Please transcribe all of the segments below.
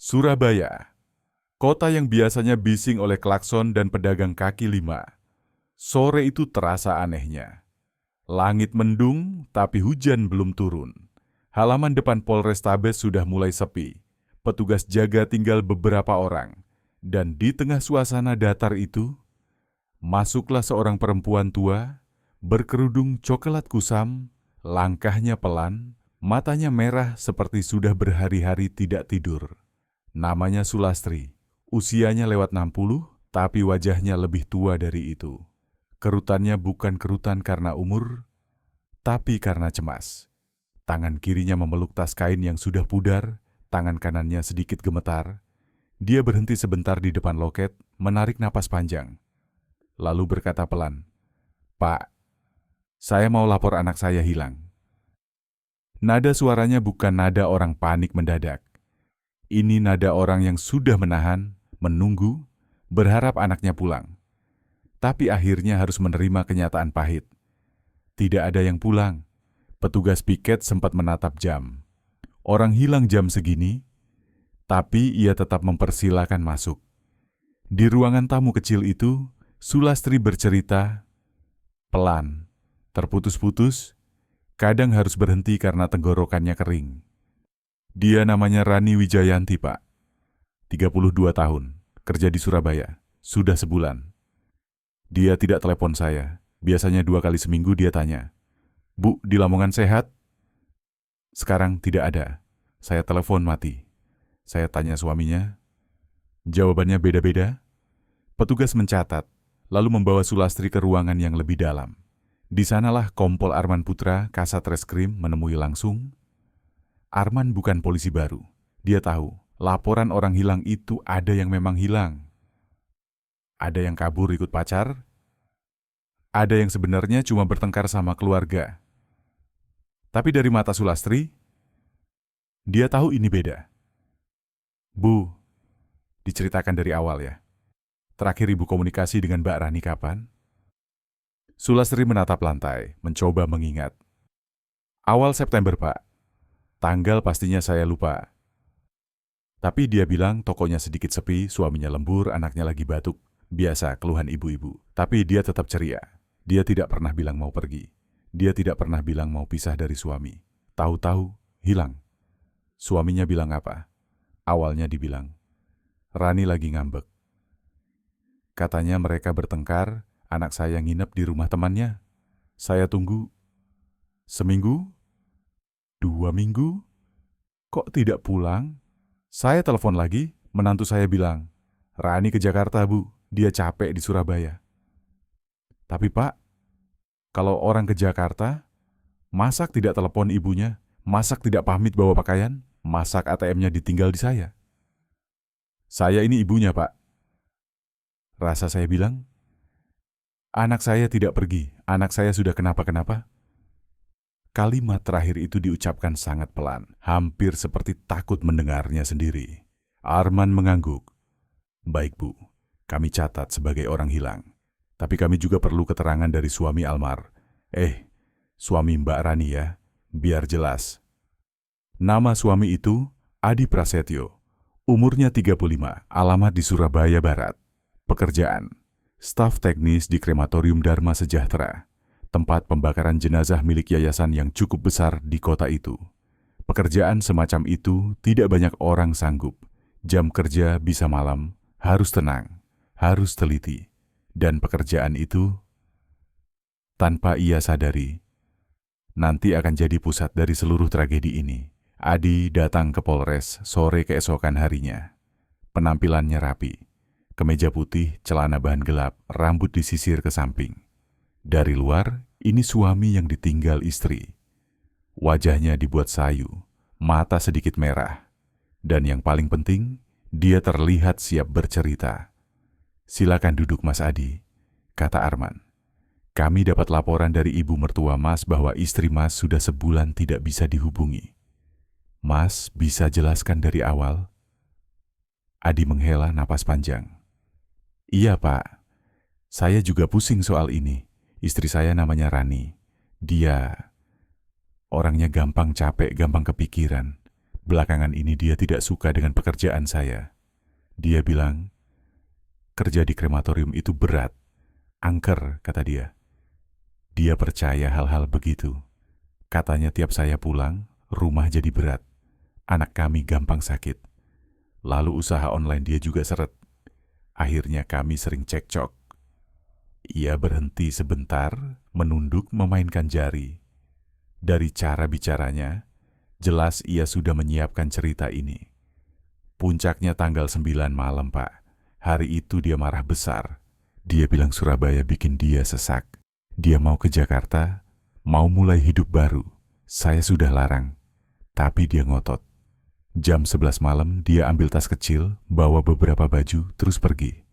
Surabaya, kota yang biasanya bising oleh klakson dan pedagang kaki lima. Sore itu terasa anehnya. Langit mendung, tapi hujan belum turun. Halaman depan Polrestabes sudah mulai sepi. Petugas jaga tinggal beberapa orang. Dan di tengah suasana datar itu, masuklah seorang perempuan tua, berkerudung coklat kusam, langkahnya pelan, matanya merah seperti sudah berhari-hari tidak tidur. Namanya Sulastri, usianya lewat 60, tapi wajahnya lebih tua dari itu. Kerutannya bukan kerutan karena umur, tapi karena cemas. Tangan kirinya memeluk tas kain yang sudah pudar, tangan kanannya sedikit gemetar. Dia berhenti sebentar di depan loket, menarik napas panjang. Lalu berkata pelan, "Pak, saya mau lapor anak saya hilang." Nada suaranya bukan nada orang panik mendadak. Ini nada orang yang sudah menahan, menunggu, berharap anaknya pulang. Tapi akhirnya harus menerima kenyataan pahit. Tidak ada yang pulang. Petugas piket sempat menatap jam. Orang hilang jam segini, tapi ia tetap mempersilakan masuk. Di ruangan tamu kecil itu, Sulastri bercerita, pelan, terputus-putus, kadang harus berhenti karena tenggorokannya kering. Dia namanya Rani Wijayanti, Pak. 32 tahun, kerja di Surabaya, sudah sebulan. Dia tidak telepon saya, biasanya 2 kali seminggu dia tanya, "Bu, di Lamongan sehat?" Sekarang tidak ada, saya telepon mati. Saya tanya suaminya, jawabannya beda-beda. Petugas mencatat, lalu membawa Sulastri ke ruangan yang lebih dalam. Di sanalah Kompol Arman Putra, Kasat Reskrim menemui langsung. Arman bukan polisi baru. Dia tahu, laporan orang hilang itu ada yang memang hilang. Ada yang kabur ikut pacar. Ada yang sebenarnya cuma bertengkar sama keluarga. Tapi dari mata Sulastri, dia tahu ini beda. "Bu, diceritakan dari awal ya. Terakhir Ibu komunikasi dengan Mbak Rani kapan?" Sulastri menatap lantai, mencoba mengingat. "Awal September, Pak. Tanggal pastinya saya lupa. Tapi dia bilang tokonya sedikit sepi, suaminya lembur, anaknya lagi batuk. Biasa keluhan ibu-ibu. Tapi dia tetap ceria. Dia tidak pernah bilang mau pergi. Dia tidak pernah bilang mau pisah dari suami. Tahu-tahu hilang." Suaminya bilang apa? Awalnya dibilang, "Rani lagi ngambek. Katanya mereka bertengkar, anak saya nginep di rumah temannya. Saya tunggu. Seminggu? 2 minggu? Kok tidak pulang? Saya telepon lagi, menantu saya bilang, 'Rani ke Jakarta, Bu. Dia capek di Surabaya.' Tapi Pak, kalau orang ke Jakarta, masak tidak telepon ibunya, masak tidak pamit bawa pakaian, masak ATM-nya ditinggal di saya. Saya ini ibunya, Pak." Rasa saya bilang, "Anak saya tidak pergi, anak saya sudah kenapa-kenapa." Kalimat terakhir itu diucapkan sangat pelan, hampir seperti takut mendengarnya sendiri. Arman mengangguk. "Baik, Bu, kami catat sebagai orang hilang. Tapi kami juga perlu keterangan dari suami Almar. Suami Mbak Rani ya, biar jelas." Nama suami itu Adi Prasetyo. Umurnya 35, alamat di Surabaya Barat. Pekerjaan, staf teknis di Krematorium Dharma Sejahtera, tempat pembakaran jenazah milik yayasan yang cukup besar di kota itu. Pekerjaan semacam itu tidak banyak orang sanggup. Jam kerja bisa malam, harus tenang, harus teliti. Dan pekerjaan itu, tanpa ia sadari, nanti akan jadi pusat dari seluruh tragedi ini. Adi datang ke Polres sore keesokan harinya. Penampilannya rapi. Kemeja putih, celana bahan gelap, rambut disisir ke samping. Dari luar, ini suami yang ditinggal istri. Wajahnya dibuat sayu, mata sedikit merah. Dan yang paling penting, dia terlihat siap bercerita. "Silakan duduk Mas Adi," kata Arman. "Kami dapat laporan dari ibu mertua Mas bahwa istri Mas sudah sebulan tidak bisa dihubungi. Mas bisa jelaskan dari awal?" Adi menghela napas panjang. "Iya Pak, saya juga pusing soal ini. Istri saya namanya Rani. Dia orangnya gampang capek, gampang kepikiran. Belakangan ini dia tidak suka dengan pekerjaan saya. Dia bilang, kerja di krematorium itu berat, angker, kata dia. Dia percaya hal-hal begitu. Katanya tiap saya pulang, rumah jadi berat. Anak kami gampang sakit. Lalu usaha online dia juga seret. Akhirnya kami sering cekcok. Ia berhenti sebentar, menunduk memainkan jari. Dari cara bicaranya, jelas ia sudah menyiapkan cerita ini. Puncaknya tanggal 9 malam, Pak. Hari itu dia marah besar. Dia bilang Surabaya bikin dia sesak. Dia mau ke Jakarta, mau mulai hidup baru. Saya sudah larang, tapi dia ngotot. Jam 11 malam dia ambil tas kecil, bawa beberapa baju, terus pergi.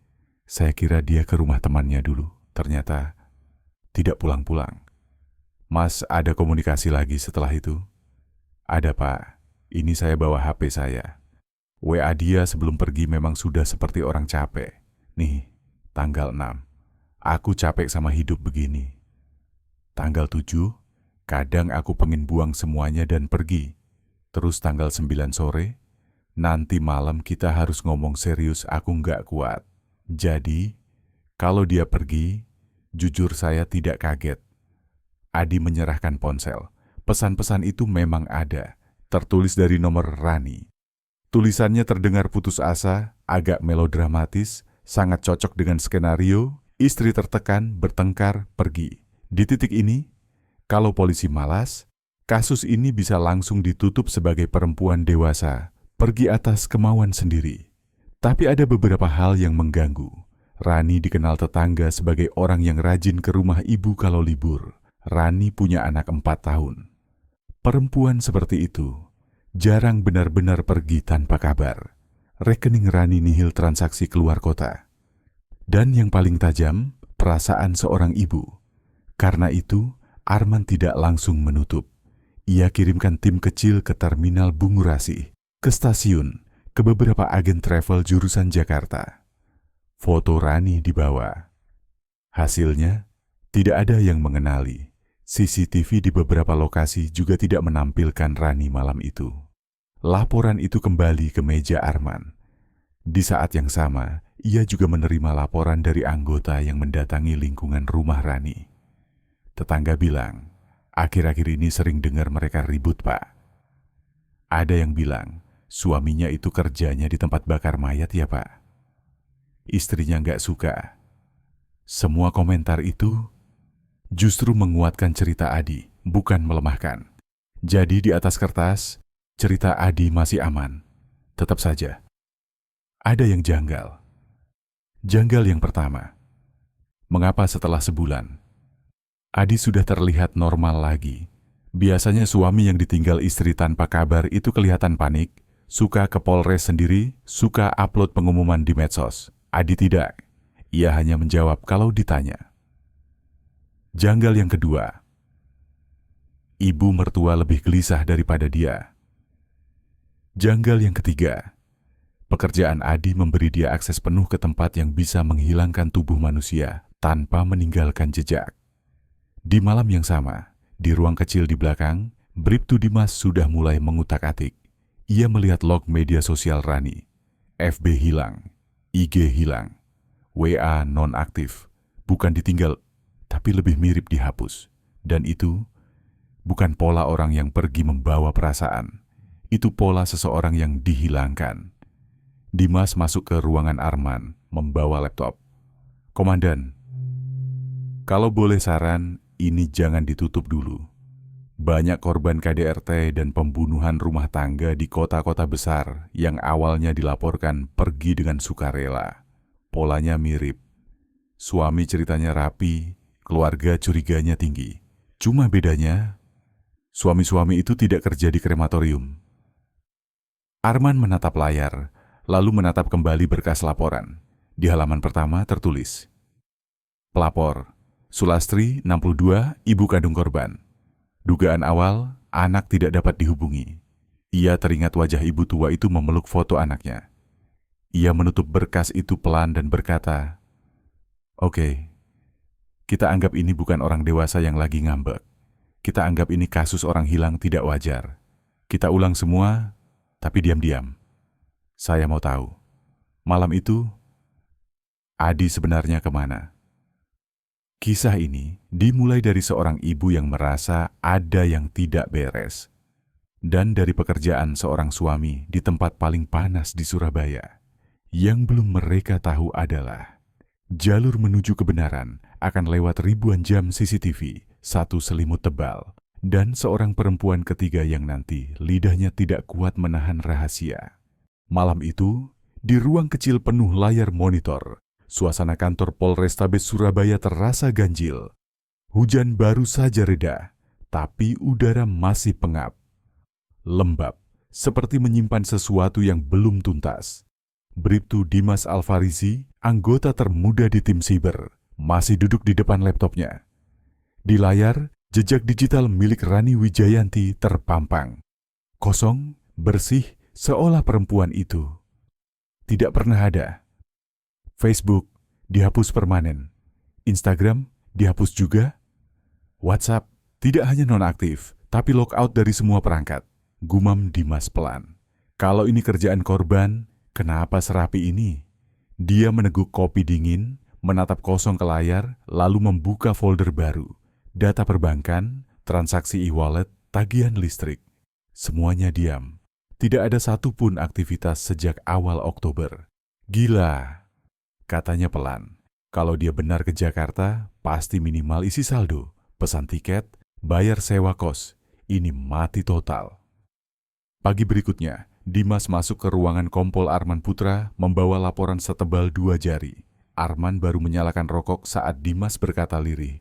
Saya kira dia ke rumah temannya dulu. Ternyata tidak pulang-pulang. Mas, ada komunikasi lagi setelah itu? Ada, Pak. Ini saya bawa HP saya. WA dia sebelum pergi memang sudah seperti orang capek. Nih, tanggal 6. Aku capek sama hidup begini. Tanggal 7, kadang aku pengen buang semuanya dan pergi. Terus tanggal 9 sore, nanti malam kita harus ngomong serius, aku nggak kuat. Jadi, kalau dia pergi, jujur saya tidak kaget. Adi menyerahkan ponsel. Pesan-pesan itu memang ada, tertulis dari nomor Rani. Tulisannya terdengar putus asa, agak melodramatis, sangat cocok dengan skenario, istri tertekan, bertengkar, pergi. Di titik ini, kalau polisi malas, kasus ini bisa langsung ditutup sebagai perempuan dewasa, pergi atas kemauan sendiri. Tapi ada beberapa hal yang mengganggu. Rani dikenal tetangga sebagai orang yang rajin ke rumah ibu kalau libur. Rani punya anak 4 tahun. Perempuan seperti itu jarang benar-benar pergi tanpa kabar. Rekening Rani nihil transaksi keluar kota. Dan yang paling tajam, perasaan seorang ibu. Karena itu, Arman tidak langsung menutup. Ia kirimkan tim kecil ke terminal Bungurasi, ke stasiun, ke beberapa agen travel jurusan Jakarta. Foto Rani dibawa. Hasilnya, tidak ada yang mengenali. CCTV di beberapa lokasi juga tidak menampilkan Rani malam itu. Laporan itu kembali ke meja Arman. Di saat yang sama, ia juga menerima laporan dari anggota yang mendatangi lingkungan rumah Rani. Tetangga bilang, akhir-akhir ini sering dengar mereka ribut, Pak. Ada yang bilang, suaminya itu kerjanya di tempat bakar mayat ya, Pak. Istrinya nggak suka. Semua komentar itu justru menguatkan cerita Adi, bukan melemahkan. Jadi di atas kertas, cerita Adi masih aman. Tetap saja, ada yang janggal. Janggal yang pertama, mengapa setelah sebulan, Adi sudah terlihat normal lagi? Biasanya suami yang ditinggal istri tanpa kabar itu kelihatan panik, suka ke Polres sendiri, suka upload pengumuman di medsos. Adi tidak. Ia hanya menjawab kalau ditanya. Janggal yang kedua, ibu mertua lebih gelisah daripada dia. Janggal yang ketiga, pekerjaan Adi memberi dia akses penuh ke tempat yang bisa menghilangkan tubuh manusia tanpa meninggalkan jejak. Di malam yang sama, di ruang kecil di belakang, Bribtu Dimas sudah mulai mengutak-atik. Ia melihat log media sosial Rani. FB hilang, IG hilang, WA nonaktif, bukan ditinggal, tapi lebih mirip dihapus. Dan itu bukan pola orang yang pergi membawa perasaan. Itu pola seseorang yang dihilangkan. Dimas masuk ke ruangan Arman, membawa laptop. Komandan, kalau boleh saran, ini jangan ditutup dulu. Banyak korban KDRT dan pembunuhan rumah tangga di kota-kota besar yang awalnya dilaporkan pergi dengan sukarela. Polanya mirip. Suami ceritanya rapi, keluarga curiganya tinggi. Cuma bedanya, suami-suami itu tidak kerja di krematorium. Arman menatap layar, lalu menatap kembali berkas laporan. Di halaman pertama tertulis, pelapor, Sulastri, 62, ibu kandung korban. Dugaan awal, anak tidak dapat dihubungi. Ia teringat wajah ibu tua itu memeluk foto anaknya. Ia menutup berkas itu pelan dan berkata, "Oke, kita anggap ini bukan orang dewasa yang lagi ngambek. Kita anggap ini kasus orang hilang tidak wajar. Kita ulang semua, Tapi diam-diam, saya mau tahu, malam itu Adi sebenarnya kemana? Kisah ini dimulai dari seorang ibu yang merasa ada yang tidak beres. Dan dari pekerjaan seorang suami di tempat paling panas di Surabaya. Yang belum mereka tahu adalah jalur menuju kebenaran akan lewat ribuan jam CCTV, satu selimut tebal, dan seorang perempuan ketiga yang nanti lidahnya tidak kuat menahan rahasia. Malam itu, di ruang kecil penuh layar monitor, suasana kantor Polrestabes Surabaya terasa ganjil. Hujan baru saja reda, tapi udara masih pengap. Lembab, seperti menyimpan sesuatu yang belum tuntas. Bribtu Dimas Alfarizi, anggota termuda di tim siber, masih duduk di depan laptopnya. Di layar, jejak digital milik Rani Wijayanti terpampang. Kosong, bersih, seolah perempuan itu tidak pernah ada. Facebook dihapus permanen. Instagram dihapus juga. WhatsApp tidak hanya nonaktif, tapi logout dari semua perangkat. Gumam Dimas pelan. Kalau ini kerjaan korban, kenapa serapi ini? Dia meneguk kopi dingin, menatap kosong ke layar, lalu membuka folder baru. Data perbankan, transaksi e-wallet, tagihan listrik. Semuanya diam. Tidak ada satupun aktivitas sejak awal Oktober. Gila, katanya pelan. Kalau dia benar ke Jakarta, pasti minimal isi saldo, pesan tiket, bayar sewa kos. Ini mati total. Pagi berikutnya, Dimas masuk ke ruangan Kompol Arman Putra membawa laporan setebal 2 jari. Arman baru menyalakan rokok saat Dimas berkata lirih,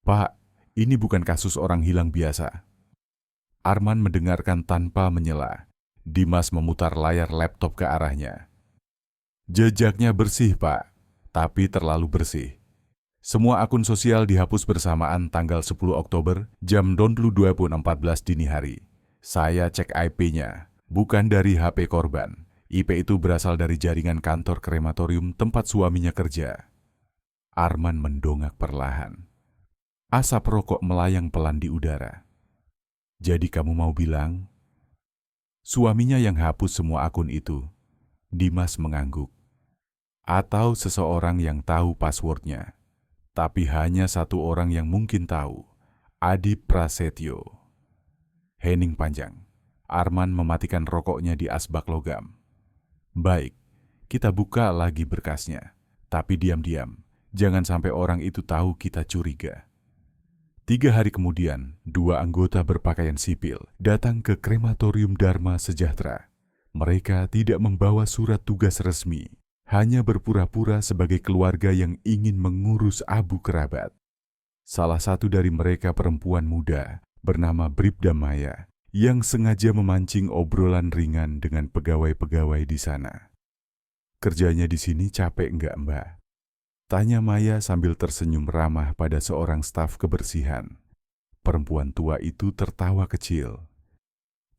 "Pak, ini bukan kasus orang hilang biasa." Arman mendengarkan tanpa menyela. Dimas memutar layar laptop ke arahnya. "Jejaknya bersih, Pak, tapi terlalu bersih. Semua akun sosial dihapus bersamaan tanggal 10 Oktober jam 20.14 dini hari. Saya cek IP-nya, bukan dari HP korban. IP itu berasal dari jaringan kantor krematorium tempat suaminya kerja." Arman mendongak perlahan. Asap rokok melayang pelan di udara. "Jadi kamu mau bilang, suaminya yang hapus semua akun itu?" Dimas mengangguk. "Atau seseorang yang tahu passwordnya. Tapi hanya satu orang yang mungkin tahu, Adi Prasetyo." Hening panjang. Arman mematikan rokoknya di asbak logam. "Baik, kita buka lagi berkasnya. Tapi diam-diam, jangan sampai orang itu tahu kita curiga." 3 hari kemudian, 2 anggota berpakaian sipil datang ke krematorium Dharma Sejahtera. Mereka tidak membawa surat tugas resmi, hanya berpura-pura sebagai keluarga yang ingin mengurus abu kerabat. Salah satu dari mereka perempuan muda bernama Bribda Maya yang sengaja memancing obrolan ringan dengan pegawai-pegawai di sana. "Kerjanya di sini capek enggak, Mbak?" tanya Maya sambil tersenyum ramah pada seorang staf kebersihan. Perempuan tua itu tertawa kecil.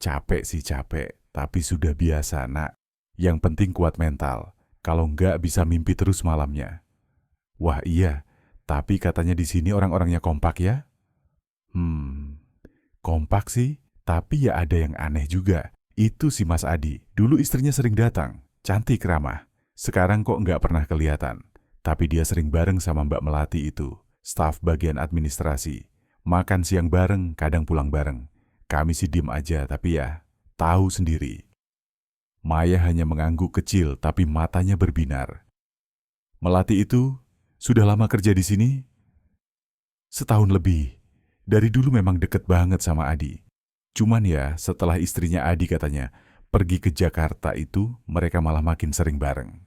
"Capek sih capek, tapi sudah biasa, Nak. Yang penting kuat mental, kalau enggak bisa mimpi terus malamnya." "Wah iya, tapi katanya di sini orang-orangnya kompak ya?" Kompak sih, tapi ya ada yang aneh juga. Itu si Mas Adi, dulu istrinya sering datang, cantik ramah. Sekarang kok nggak pernah kelihatan. Tapi dia sering bareng sama Mbak Melati itu, staf bagian administrasi. Makan siang bareng, kadang pulang bareng. Kami sih diem aja, tapi ya, tahu sendiri. Maya hanya mengangguk kecil, tapi matanya berbinar. "Melati itu sudah lama kerja di sini?" "Setahun lebih. Dari dulu memang deket banget sama Adi. Cuman ya, setelah istrinya Adi katanya pergi ke Jakarta itu, mereka malah makin sering bareng."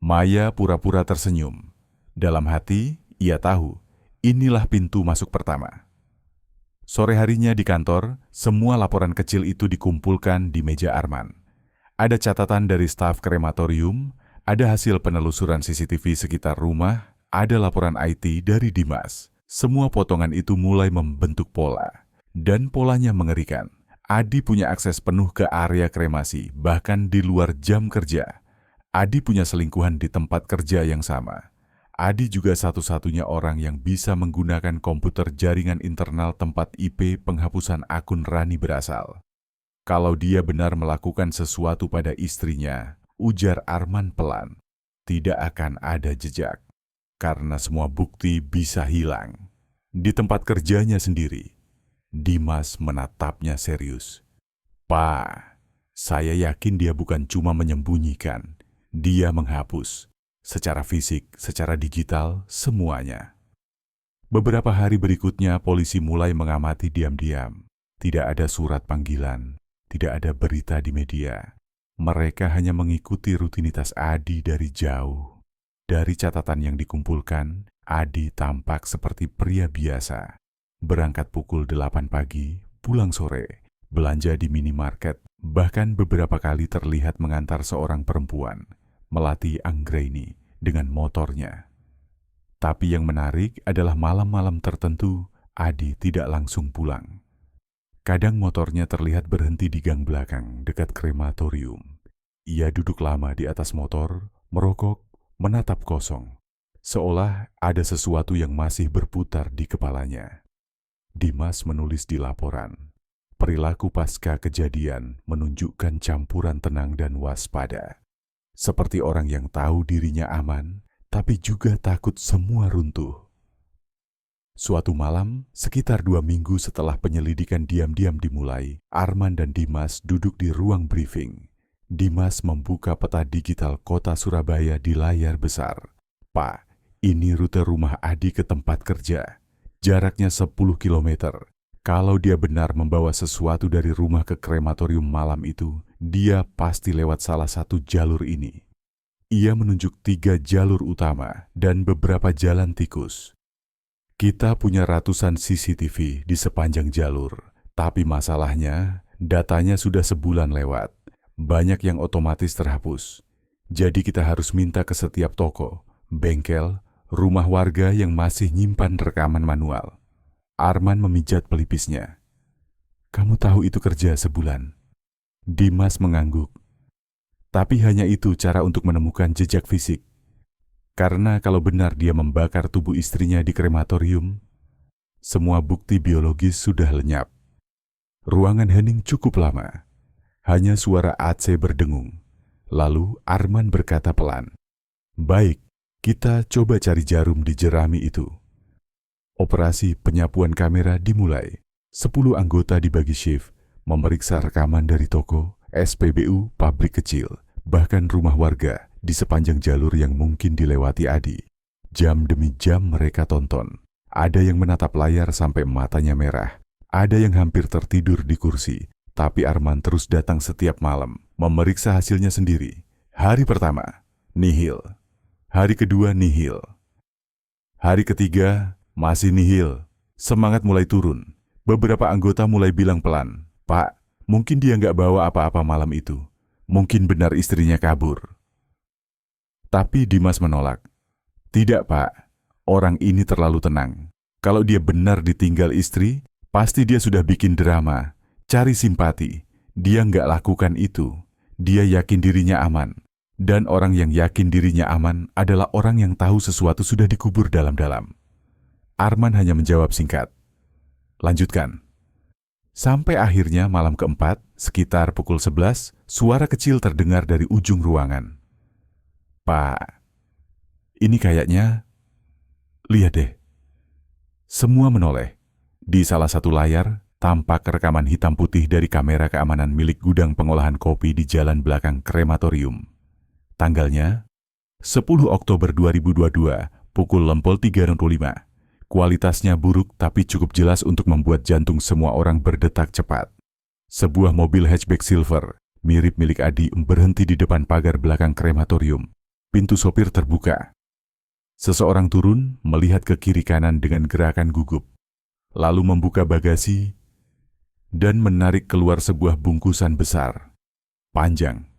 Maya pura-pura tersenyum. Dalam hati, ia tahu, inilah pintu masuk pertama. Sore harinya di kantor, semua laporan kecil itu dikumpulkan di meja Arman. Ada catatan dari staf krematorium, ada hasil penelusuran CCTV sekitar rumah, ada laporan IT dari Dimas. Semua potongan itu mulai membentuk pola. Dan polanya mengerikan. Adi punya akses penuh ke area kremasi, bahkan di luar jam kerja. Adi punya selingkuhan di tempat kerja yang sama. Adi juga satu-satunya orang yang bisa menggunakan komputer jaringan internal tempat IP penghapusan akun Rani berasal. Kalau dia benar melakukan sesuatu pada istrinya, ujar Arman pelan, tidak akan ada jejak, karena semua bukti bisa hilang. Di tempat kerjanya sendiri, Dimas menatapnya serius. Pak, saya yakin dia bukan cuma menyembunyikan, dia menghapus. Secara fisik, secara digital, semuanya. Beberapa hari berikutnya, polisi mulai mengamati diam-diam. Tidak ada surat panggilan, tidak ada berita di media. Mereka hanya mengikuti rutinitas Adi dari jauh. Dari catatan yang dikumpulkan, Adi tampak seperti pria biasa. Berangkat pukul 8 pagi, pulang sore, belanja di minimarket, bahkan beberapa kali terlihat mengantar seorang perempuan, Melati Anggraini, dengan motornya. Tapi yang menarik adalah malam-malam tertentu, Adi tidak langsung pulang. Kadang motornya terlihat berhenti di gang belakang dekat krematorium. Ia duduk lama di atas motor, merokok, menatap kosong. Seolah ada sesuatu yang masih berputar di kepalanya. Dimas menulis di laporan, perilaku pasca kejadian menunjukkan campuran tenang dan waspada. Seperti orang yang tahu dirinya aman, tapi juga takut semua runtuh. Suatu malam, sekitar 2 minggu setelah penyelidikan diam-diam dimulai, Arman dan Dimas duduk di ruang briefing. Dimas membuka peta digital kota Surabaya di layar besar. Pak, ini rute rumah Adi ke tempat kerja. Jaraknya 10 kilometer. Kalau dia benar membawa sesuatu dari rumah ke krematorium malam itu, dia pasti lewat salah satu jalur ini. Ia menunjuk 3 jalur utama dan beberapa jalan tikus. Kita punya ratusan CCTV di sepanjang jalur, tapi masalahnya datanya sudah sebulan lewat. Banyak yang otomatis terhapus. Jadi kita harus minta ke setiap toko, bengkel, rumah warga yang masih nyimpan rekaman manual. Arman memijat pelipisnya. Kamu tahu itu kerja sebulan? Dimas mengangguk. Tapi hanya itu cara untuk menemukan jejak fisik. Karena kalau benar dia membakar tubuh istrinya di krematorium, semua bukti biologis sudah lenyap. Ruangan hening cukup lama. Hanya suara AC berdengung. Lalu Arman berkata pelan, "Baik, kita coba cari jarum di jerami itu." Operasi penyapuan kamera dimulai. 10 anggota dibagi shift, memeriksa rekaman dari toko, SPBU, pabrik kecil, bahkan rumah warga di sepanjang jalur yang mungkin dilewati Adi. Jam demi jam mereka tonton. Ada yang menatap layar sampai matanya merah. Ada yang hampir tertidur di kursi. Tapi Arman terus datang setiap malam, memeriksa hasilnya sendiri. Hari pertama, nihil. Hari kedua, nihil. Hari ketiga, masih nihil. Semangat mulai turun. Beberapa anggota mulai bilang pelan, "Pak, mungkin dia nggak bawa apa-apa malam itu. Mungkin benar istrinya kabur." Tapi Dimas menolak. "Tidak, Pak. Orang ini terlalu tenang. Kalau dia benar ditinggal istri, pasti dia sudah bikin drama. Cari simpati. Dia nggak lakukan itu. Dia yakin dirinya aman. Dan orang yang yakin dirinya aman adalah orang yang tahu sesuatu sudah dikubur dalam-dalam." Arman hanya menjawab singkat, "Lanjutkan." Sampai akhirnya malam keempat, sekitar pukul 11, suara kecil terdengar dari ujung ruangan. "Pak, ini kayaknya..." "Lihat deh." Semua menoleh. Di salah satu layar, tampak rekaman hitam putih dari kamera keamanan milik gudang pengolahan kopi di jalan belakang krematorium. Tanggalnya, 10 Oktober 2022, pukul 03.05. Kualitasnya buruk tapi cukup jelas untuk membuat jantung semua orang berdetak cepat. Sebuah mobil hatchback silver, mirip milik Adi, berhenti di depan pagar belakang krematorium. Pintu sopir terbuka. Seseorang turun, melihat ke kiri kanan dengan gerakan gugup. Lalu membuka bagasi dan menarik keluar sebuah bungkusan besar. Panjang,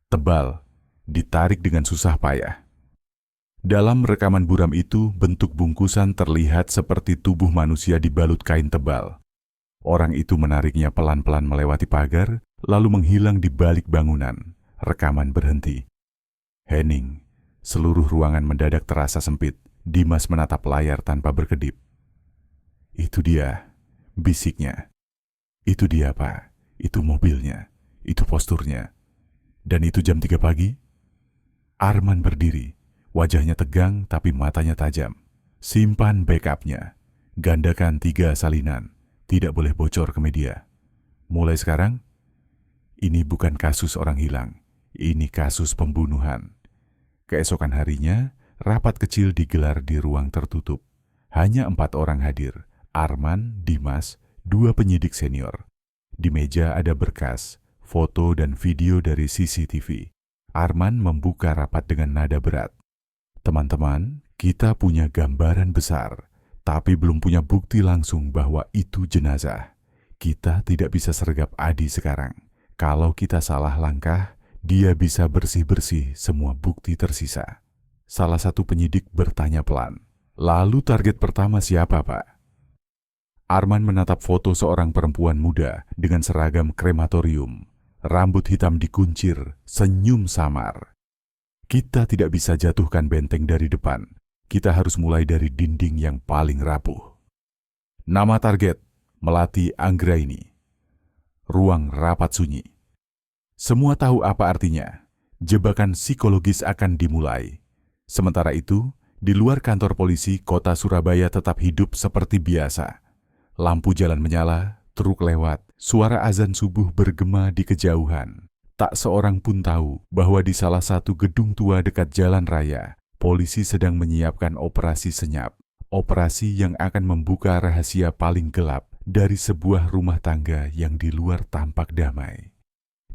tebal, ditarik dengan susah payah. Dalam rekaman buram itu, bentuk bungkusan terlihat seperti tubuh manusia dibalut kain tebal. Orang itu menariknya pelan-pelan melewati pagar, lalu menghilang di balik bangunan. Rekaman berhenti. Hening. Seluruh ruangan mendadak terasa sempit. Dimas menatap layar tanpa berkedip. "Itu dia," bisiknya. "Itu dia, Pak. itu mobilnya, itu posturnya. Dan itu jam 3 pagi? Arman berdiri, wajahnya tegang tapi matanya tajam. Simpan backupnya, gandakan 3 salinan, tidak boleh bocor ke media. Mulai sekarang, ini bukan kasus orang hilang, ini kasus pembunuhan. Keesokan harinya, rapat kecil digelar di ruang tertutup. Hanya 4 orang hadir, Arman, Dimas, 2 penyidik senior. Di meja ada berkas, foto dan video dari CCTV. Arman membuka rapat dengan nada berat. Teman-teman, kita punya gambaran besar, tapi belum punya bukti langsung bahwa itu jenazah. Kita tidak bisa sergap Adi sekarang. Kalau kita salah langkah, dia bisa bersih-bersih semua bukti tersisa. Salah satu penyidik bertanya pelan, "Lalu target pertama siapa, Pak?" Arman menatap foto seorang perempuan muda dengan seragam krematorium. Rambut hitam dikuncir, senyum samar. Kita tidak bisa jatuhkan benteng dari depan. Kita harus mulai dari dinding yang paling rapuh. Nama target, Melati Anggraini. Ruang rapat sunyi. Semua tahu apa artinya. Jebakan psikologis akan dimulai. Sementara itu, di luar kantor polisi, kota Surabaya tetap hidup seperti biasa. Lampu jalan menyala, truk lewat, suara azan subuh bergema di kejauhan. Tak seorang pun tahu bahwa di salah satu gedung tua dekat jalan raya, polisi sedang menyiapkan operasi senyap. Operasi yang akan membuka rahasia paling gelap dari sebuah rumah tangga yang di luar tampak damai.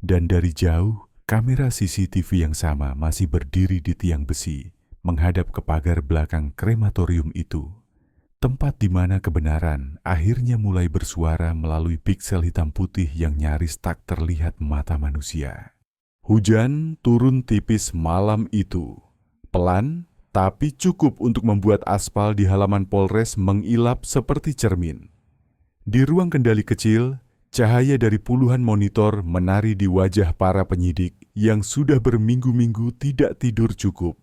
Dan dari jauh, kamera CCTV yang sama masih berdiri di tiang besi, menghadap ke pagar belakang krematorium itu. Tempat di mana kebenaran akhirnya mulai bersuara melalui piksel hitam putih yang nyaris tak terlihat mata manusia. Hujan turun tipis malam itu. Pelan, tapi cukup untuk membuat aspal di halaman Polres mengilap seperti cermin. Di ruang kendali kecil, cahaya dari puluhan monitor menari di wajah para penyidik yang sudah berminggu-minggu tidak tidur cukup.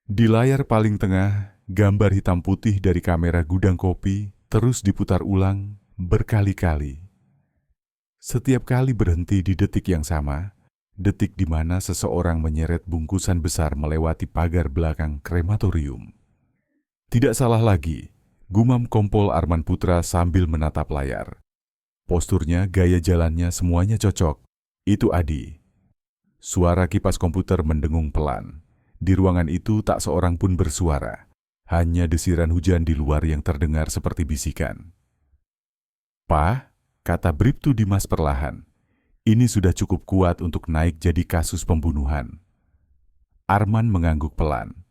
Di layar paling tengah, gambar hitam putih dari kamera gudang kopi terus diputar ulang berkali-kali. Setiap kali berhenti di detik yang sama, detik di mana seseorang menyeret bungkusan besar melewati pagar belakang krematorium. Tidak salah lagi, gumam Kompol Arman Putra sambil menatap layar. Posturnya, gaya jalannya semuanya cocok. Itu Adi. Suara kipas komputer mendengung pelan. Di ruangan itu tak seorang pun bersuara. Hanya desiran hujan di luar yang terdengar seperti bisikan. "Pak," kata Bribtu Dimas perlahan, "ini sudah cukup kuat untuk naik jadi kasus pembunuhan." Arman mengangguk pelan.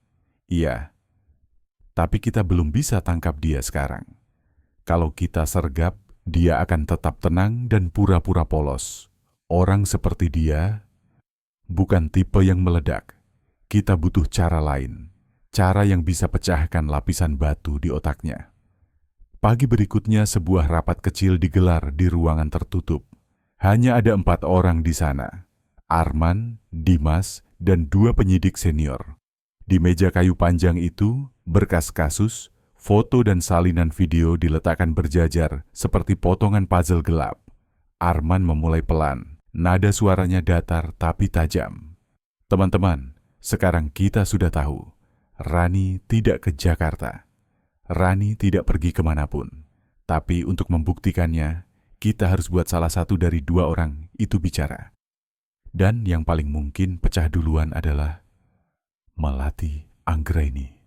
"Iya, tapi kita belum bisa tangkap dia sekarang. Kalau kita sergap, dia akan tetap tenang dan pura-pura polos. Orang seperti dia bukan tipe yang meledak. Kita butuh cara lain, cara yang bisa pecahkan lapisan batu di otaknya." Pagi berikutnya sebuah rapat kecil digelar di ruangan tertutup. Hanya ada 4 orang di sana. Arman, Dimas, dan 2 penyidik senior. Di meja kayu panjang itu, berkas kasus, foto dan salinan video diletakkan berjajar seperti potongan puzzle gelap. Arman memulai pelan, nada suaranya datar tapi tajam. "Teman-teman, sekarang kita sudah tahu, Rani tidak ke Jakarta. Rani tidak pergi kemanapun. Tapi untuk membuktikannya, kita harus buat salah satu dari 2 orang itu bicara. Dan yang paling mungkin pecah duluan adalah Melati Anggraini."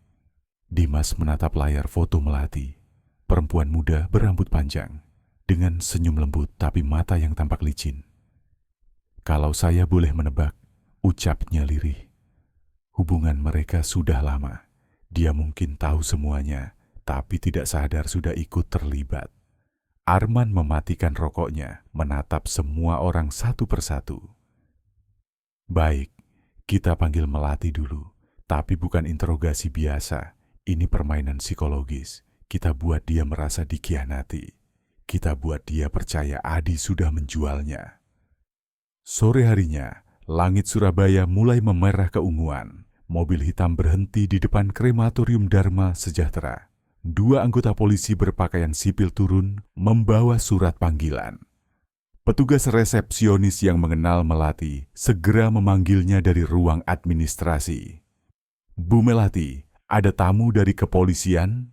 Dimas menatap layar foto Melati, perempuan muda berambut panjang, dengan senyum lembut tapi mata yang tampak licin. "Kalau saya boleh menebak," ucapnya lirih, "hubungan mereka sudah lama. Dia mungkin tahu semuanya, tapi tidak sadar sudah ikut terlibat." Arman mematikan rokoknya, menatap semua orang satu persatu. "Baik, kita panggil Melati dulu, tapi bukan interogasi biasa. Ini permainan psikologis. Kita buat dia merasa dikhianati. Kita buat dia percaya Adi sudah menjualnya." Sore harinya, langit Surabaya mulai memerah keunguan. Mobil hitam berhenti di depan krematorium Dharma Sejahtera. 2 anggota polisi berpakaian sipil turun membawa surat panggilan. Petugas resepsionis yang mengenal Melati segera memanggilnya dari ruang administrasi. "Bu Melati, ada tamu dari kepolisian?"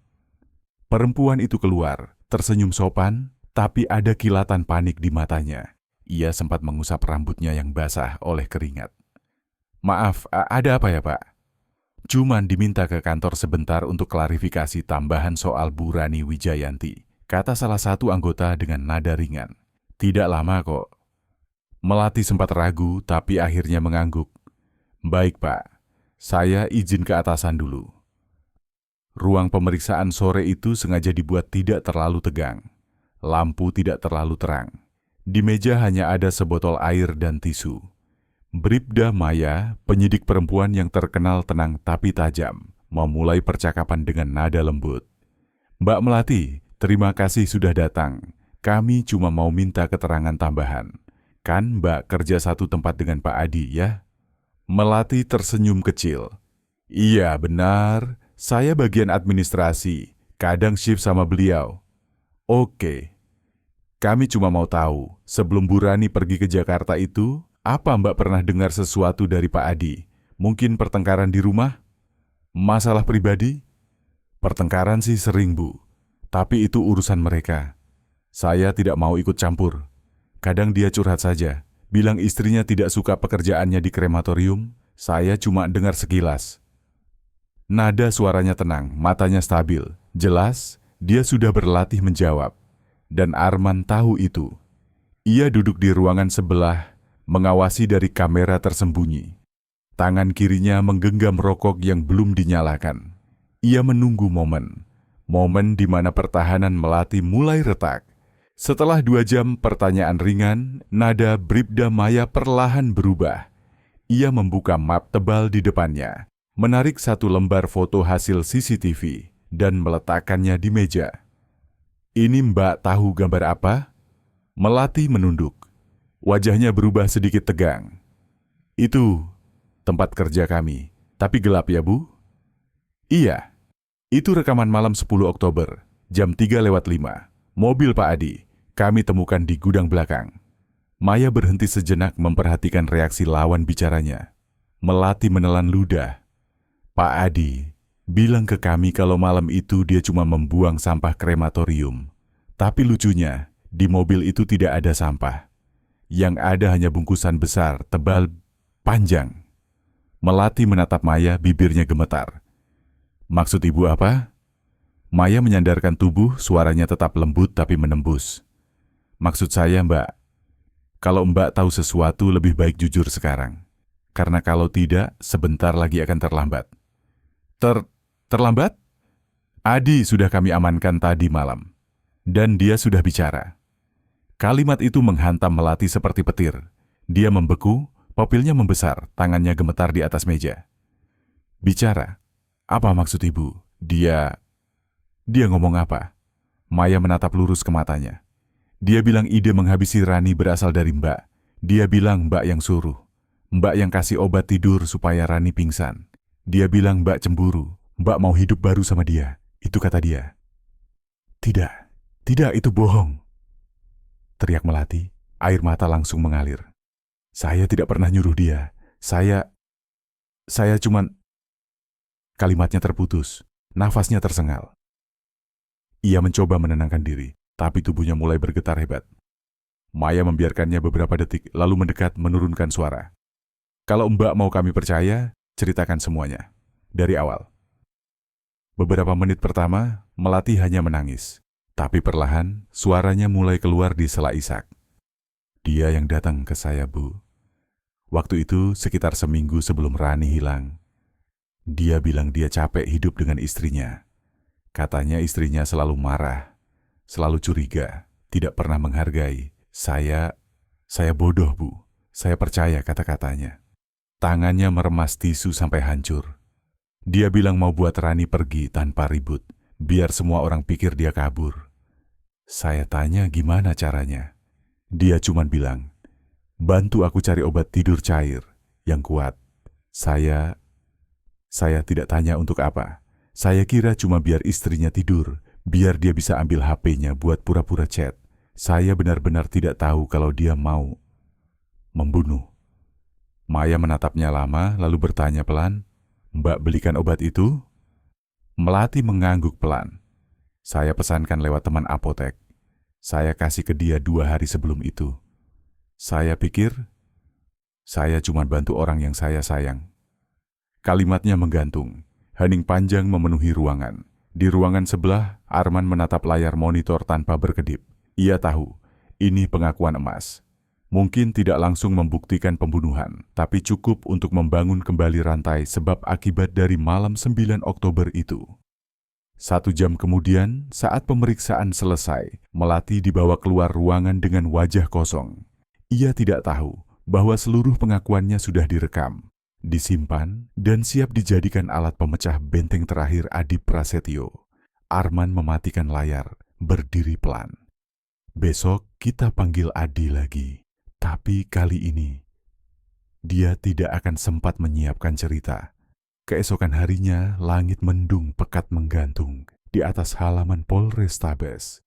Perempuan itu keluar, tersenyum sopan, tapi ada kilatan panik di matanya. Ia sempat mengusap rambutnya yang basah oleh keringat. "Maaf, ada apa ya, Pak?" "Cuman diminta ke kantor sebentar untuk klarifikasi tambahan soal Bu Rani Wijayanti," kata salah satu anggota dengan nada ringan. "Tidak lama kok." Melati sempat ragu, tapi akhirnya mengangguk. "Baik, Pak. Saya izin ke atasan dulu." Ruang pemeriksaan sore itu sengaja dibuat tidak terlalu tegang. Lampu tidak terlalu terang. Di meja hanya ada sebotol air dan tisu. Bribda Maya, penyidik perempuan yang terkenal tenang tapi tajam, memulai percakapan dengan nada lembut. "Mbak Melati, terima kasih sudah datang. Kami cuma mau minta keterangan tambahan. Kan Mbak kerja satu tempat dengan Pak Adi, ya?" Melati tersenyum kecil. "Iya, benar. Saya bagian administrasi. Kadang shift sama beliau." "Oke. Kami cuma mau tahu, sebelum Bu Rani pergi ke Jakarta itu, apa Mbak pernah dengar sesuatu dari Pak Adi? Mungkin pertengkaran di rumah? Masalah pribadi?" "Pertengkaran sih sering, Bu. Tapi itu urusan mereka. Saya tidak mau ikut campur. Kadang dia curhat saja, bilang istrinya tidak suka pekerjaannya di krematorium. Saya cuma dengar sekilas." Nada suaranya tenang, matanya stabil. Jelas, dia sudah berlatih menjawab. Dan Arman tahu itu. Ia duduk di ruangan sebelah, mengawasi dari kamera tersembunyi. Tangan kirinya menggenggam rokok yang belum dinyalakan. Ia menunggu momen. Momen di mana pertahanan Melati mulai retak. Setelah 2 jam pertanyaan ringan, nada Bribda Maya perlahan berubah. Ia membuka map tebal di depannya, menarik 1 lembar foto hasil CCTV, dan meletakkannya di meja. "Ini Mbak tahu gambar apa?" Melati menunduk. Wajahnya berubah sedikit tegang. "Itu tempat kerja kami, tapi gelap ya, Bu?" "Iya, itu rekaman malam 10 Oktober, jam 3:05. Mobil Pak Adi, kami temukan di gudang belakang." Maya berhenti sejenak memperhatikan reaksi lawan bicaranya. Melati menelan ludah. "Pak Adi bilang ke kami kalau malam itu dia cuma membuang sampah krematorium. Tapi lucunya, di mobil itu tidak ada sampah. Yang ada hanya bungkusan besar, tebal, panjang." Melati menatap Maya, bibirnya gemetar. "Maksud Ibu apa?" Maya menyandarkan tubuh, suaranya tetap lembut tapi menembus. "Maksud saya, Mbak, kalau Mbak tahu sesuatu lebih baik jujur sekarang. Karena kalau tidak, sebentar lagi akan terlambat." Terlambat? "Adi sudah kami amankan tadi malam. Dan dia sudah bicara." Kalimat itu menghantam Melati seperti petir. Dia membeku, pupilnya membesar, tangannya gemetar di atas meja. "Bicara? Apa maksud Ibu? Dia ngomong apa?" Maya menatap lurus ke matanya. "Dia bilang ide menghabisi Rani berasal dari Mbak. Dia bilang Mbak yang suruh. Mbak yang kasih obat tidur supaya Rani pingsan. Dia bilang Mbak cemburu. Mbak mau hidup baru sama dia. Itu kata dia." Tidak, itu bohong," teriak Melati. Air mata langsung mengalir. "Saya tidak pernah nyuruh dia. Saya cuman..." Kalimatnya terputus. Nafasnya tersengal. Ia mencoba menenangkan diri, tapi tubuhnya mulai bergetar hebat. Maya membiarkannya beberapa detik, lalu mendekat menurunkan suara. "Kalau Mbak mau kami percaya, ceritakan semuanya. Dari awal." Beberapa menit pertama, Melati hanya menangis. Tapi perlahan, suaranya mulai keluar di sela isak. "Dia yang datang ke saya, Bu. Waktu itu sekitar seminggu sebelum Rani hilang. Dia bilang dia capek hidup dengan istrinya. Katanya istrinya selalu marah, selalu curiga, tidak pernah menghargai. Saya bodoh, Bu. Saya percaya kata-katanya." Tangannya meremas tisu sampai hancur. Dia bilang mau buat Rani pergi tanpa ribut, biar semua orang pikir dia kabur. Saya tanya gimana caranya. Dia cuma bilang, "Bantu aku cari obat tidur cair yang kuat." Saya tidak tanya untuk apa. Saya kira cuma biar istrinya tidur, biar dia bisa ambil HP-nya buat pura-pura chat. Saya benar-benar tidak tahu kalau dia mau membunuh. Maya menatapnya lama lalu bertanya pelan, "Mbak belikan obat itu?" Melati mengangguk pelan. "Saya pesankan lewat teman apotek. Saya kasih ke dia 2 hari sebelum itu. Saya pikir saya cuma bantu orang yang saya sayang." Kalimatnya menggantung. Hening panjang memenuhi ruangan. Di ruangan sebelah, Arman menatap layar monitor tanpa berkedip. Ia tahu, ini pengakuan emas. Mungkin tidak langsung membuktikan pembunuhan, tapi cukup untuk membangun kembali rantai sebab akibat dari malam 9 Oktober itu. 1 jam kemudian, saat pemeriksaan selesai, Melati dibawa keluar ruangan dengan wajah kosong. Ia tidak tahu bahwa seluruh pengakuannya sudah direkam, disimpan, dan siap dijadikan alat pemecah benteng terakhir Adi Prasetyo. Arman mematikan layar, berdiri pelan. "Besok kita panggil Adi lagi. Tapi kali ini, dia tidak akan sempat menyiapkan cerita." Keesokan harinya, langit mendung pekat menggantung di atas halaman Polrestabes.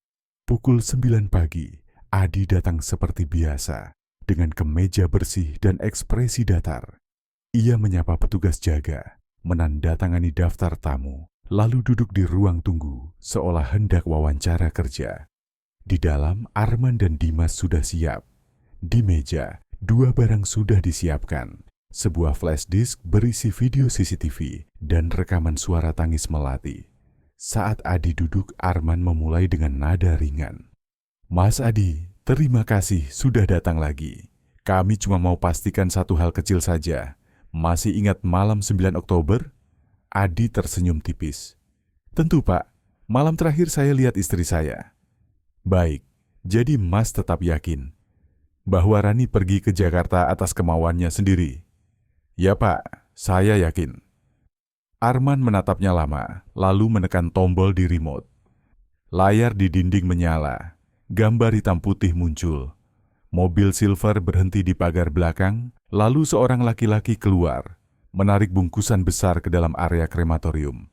Pukul 9 pagi, Adi datang seperti biasa, dengan kemeja bersih dan ekspresi datar. Ia menyapa petugas jaga, menandatangani daftar tamu, lalu duduk di ruang tunggu, seolah hendak wawancara kerja. Di dalam, Arman dan Dimas sudah siap. Di meja, 2 barang sudah disiapkan. Sebuah flash disk berisi video CCTV dan rekaman suara tangis Melati. Saat Adi duduk, Arman memulai dengan nada ringan. "Mas Adi, terima kasih sudah datang lagi. Kami cuma mau pastikan satu hal kecil saja. Masih ingat malam 9 Oktober? Adi tersenyum tipis. "Tentu Pak, malam terakhir saya lihat istri saya." "Baik, jadi Mas tetap yakin bahwa Rani pergi ke Jakarta atas kemauannya sendiri?" "Ya Pak, saya yakin." Arman menatapnya lama, lalu menekan tombol di remote. Layar di dinding menyala, gambar hitam putih muncul. Mobil silver berhenti di pagar belakang, lalu seorang laki-laki keluar, menarik bungkusan besar ke dalam area krematorium.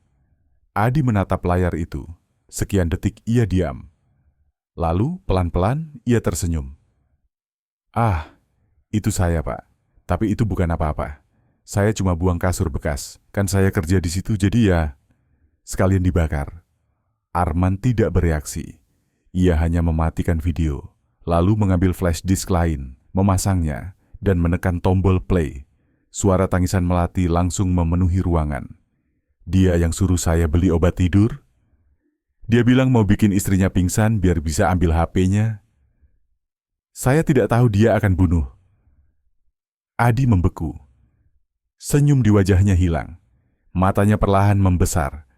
Adi menatap layar itu. Sekian detik ia diam. Lalu pelan-pelan ia tersenyum. "Ah, itu saya Pak, tapi itu bukan apa-apa. Saya cuma buang kasur bekas, kan saya kerja di situ jadi ya, sekalian dibakar." Arman tidak bereaksi. Ia hanya mematikan video, lalu mengambil flash disk lain, memasangnya, dan menekan tombol play. Suara tangisan Melati langsung memenuhi ruangan. "Dia yang suruh saya beli obat tidur? Dia bilang mau bikin istrinya pingsan biar bisa ambil HP-nya. Saya tidak tahu dia akan bunuh." Adi membeku. Senyum di wajahnya hilang. Matanya perlahan membesar.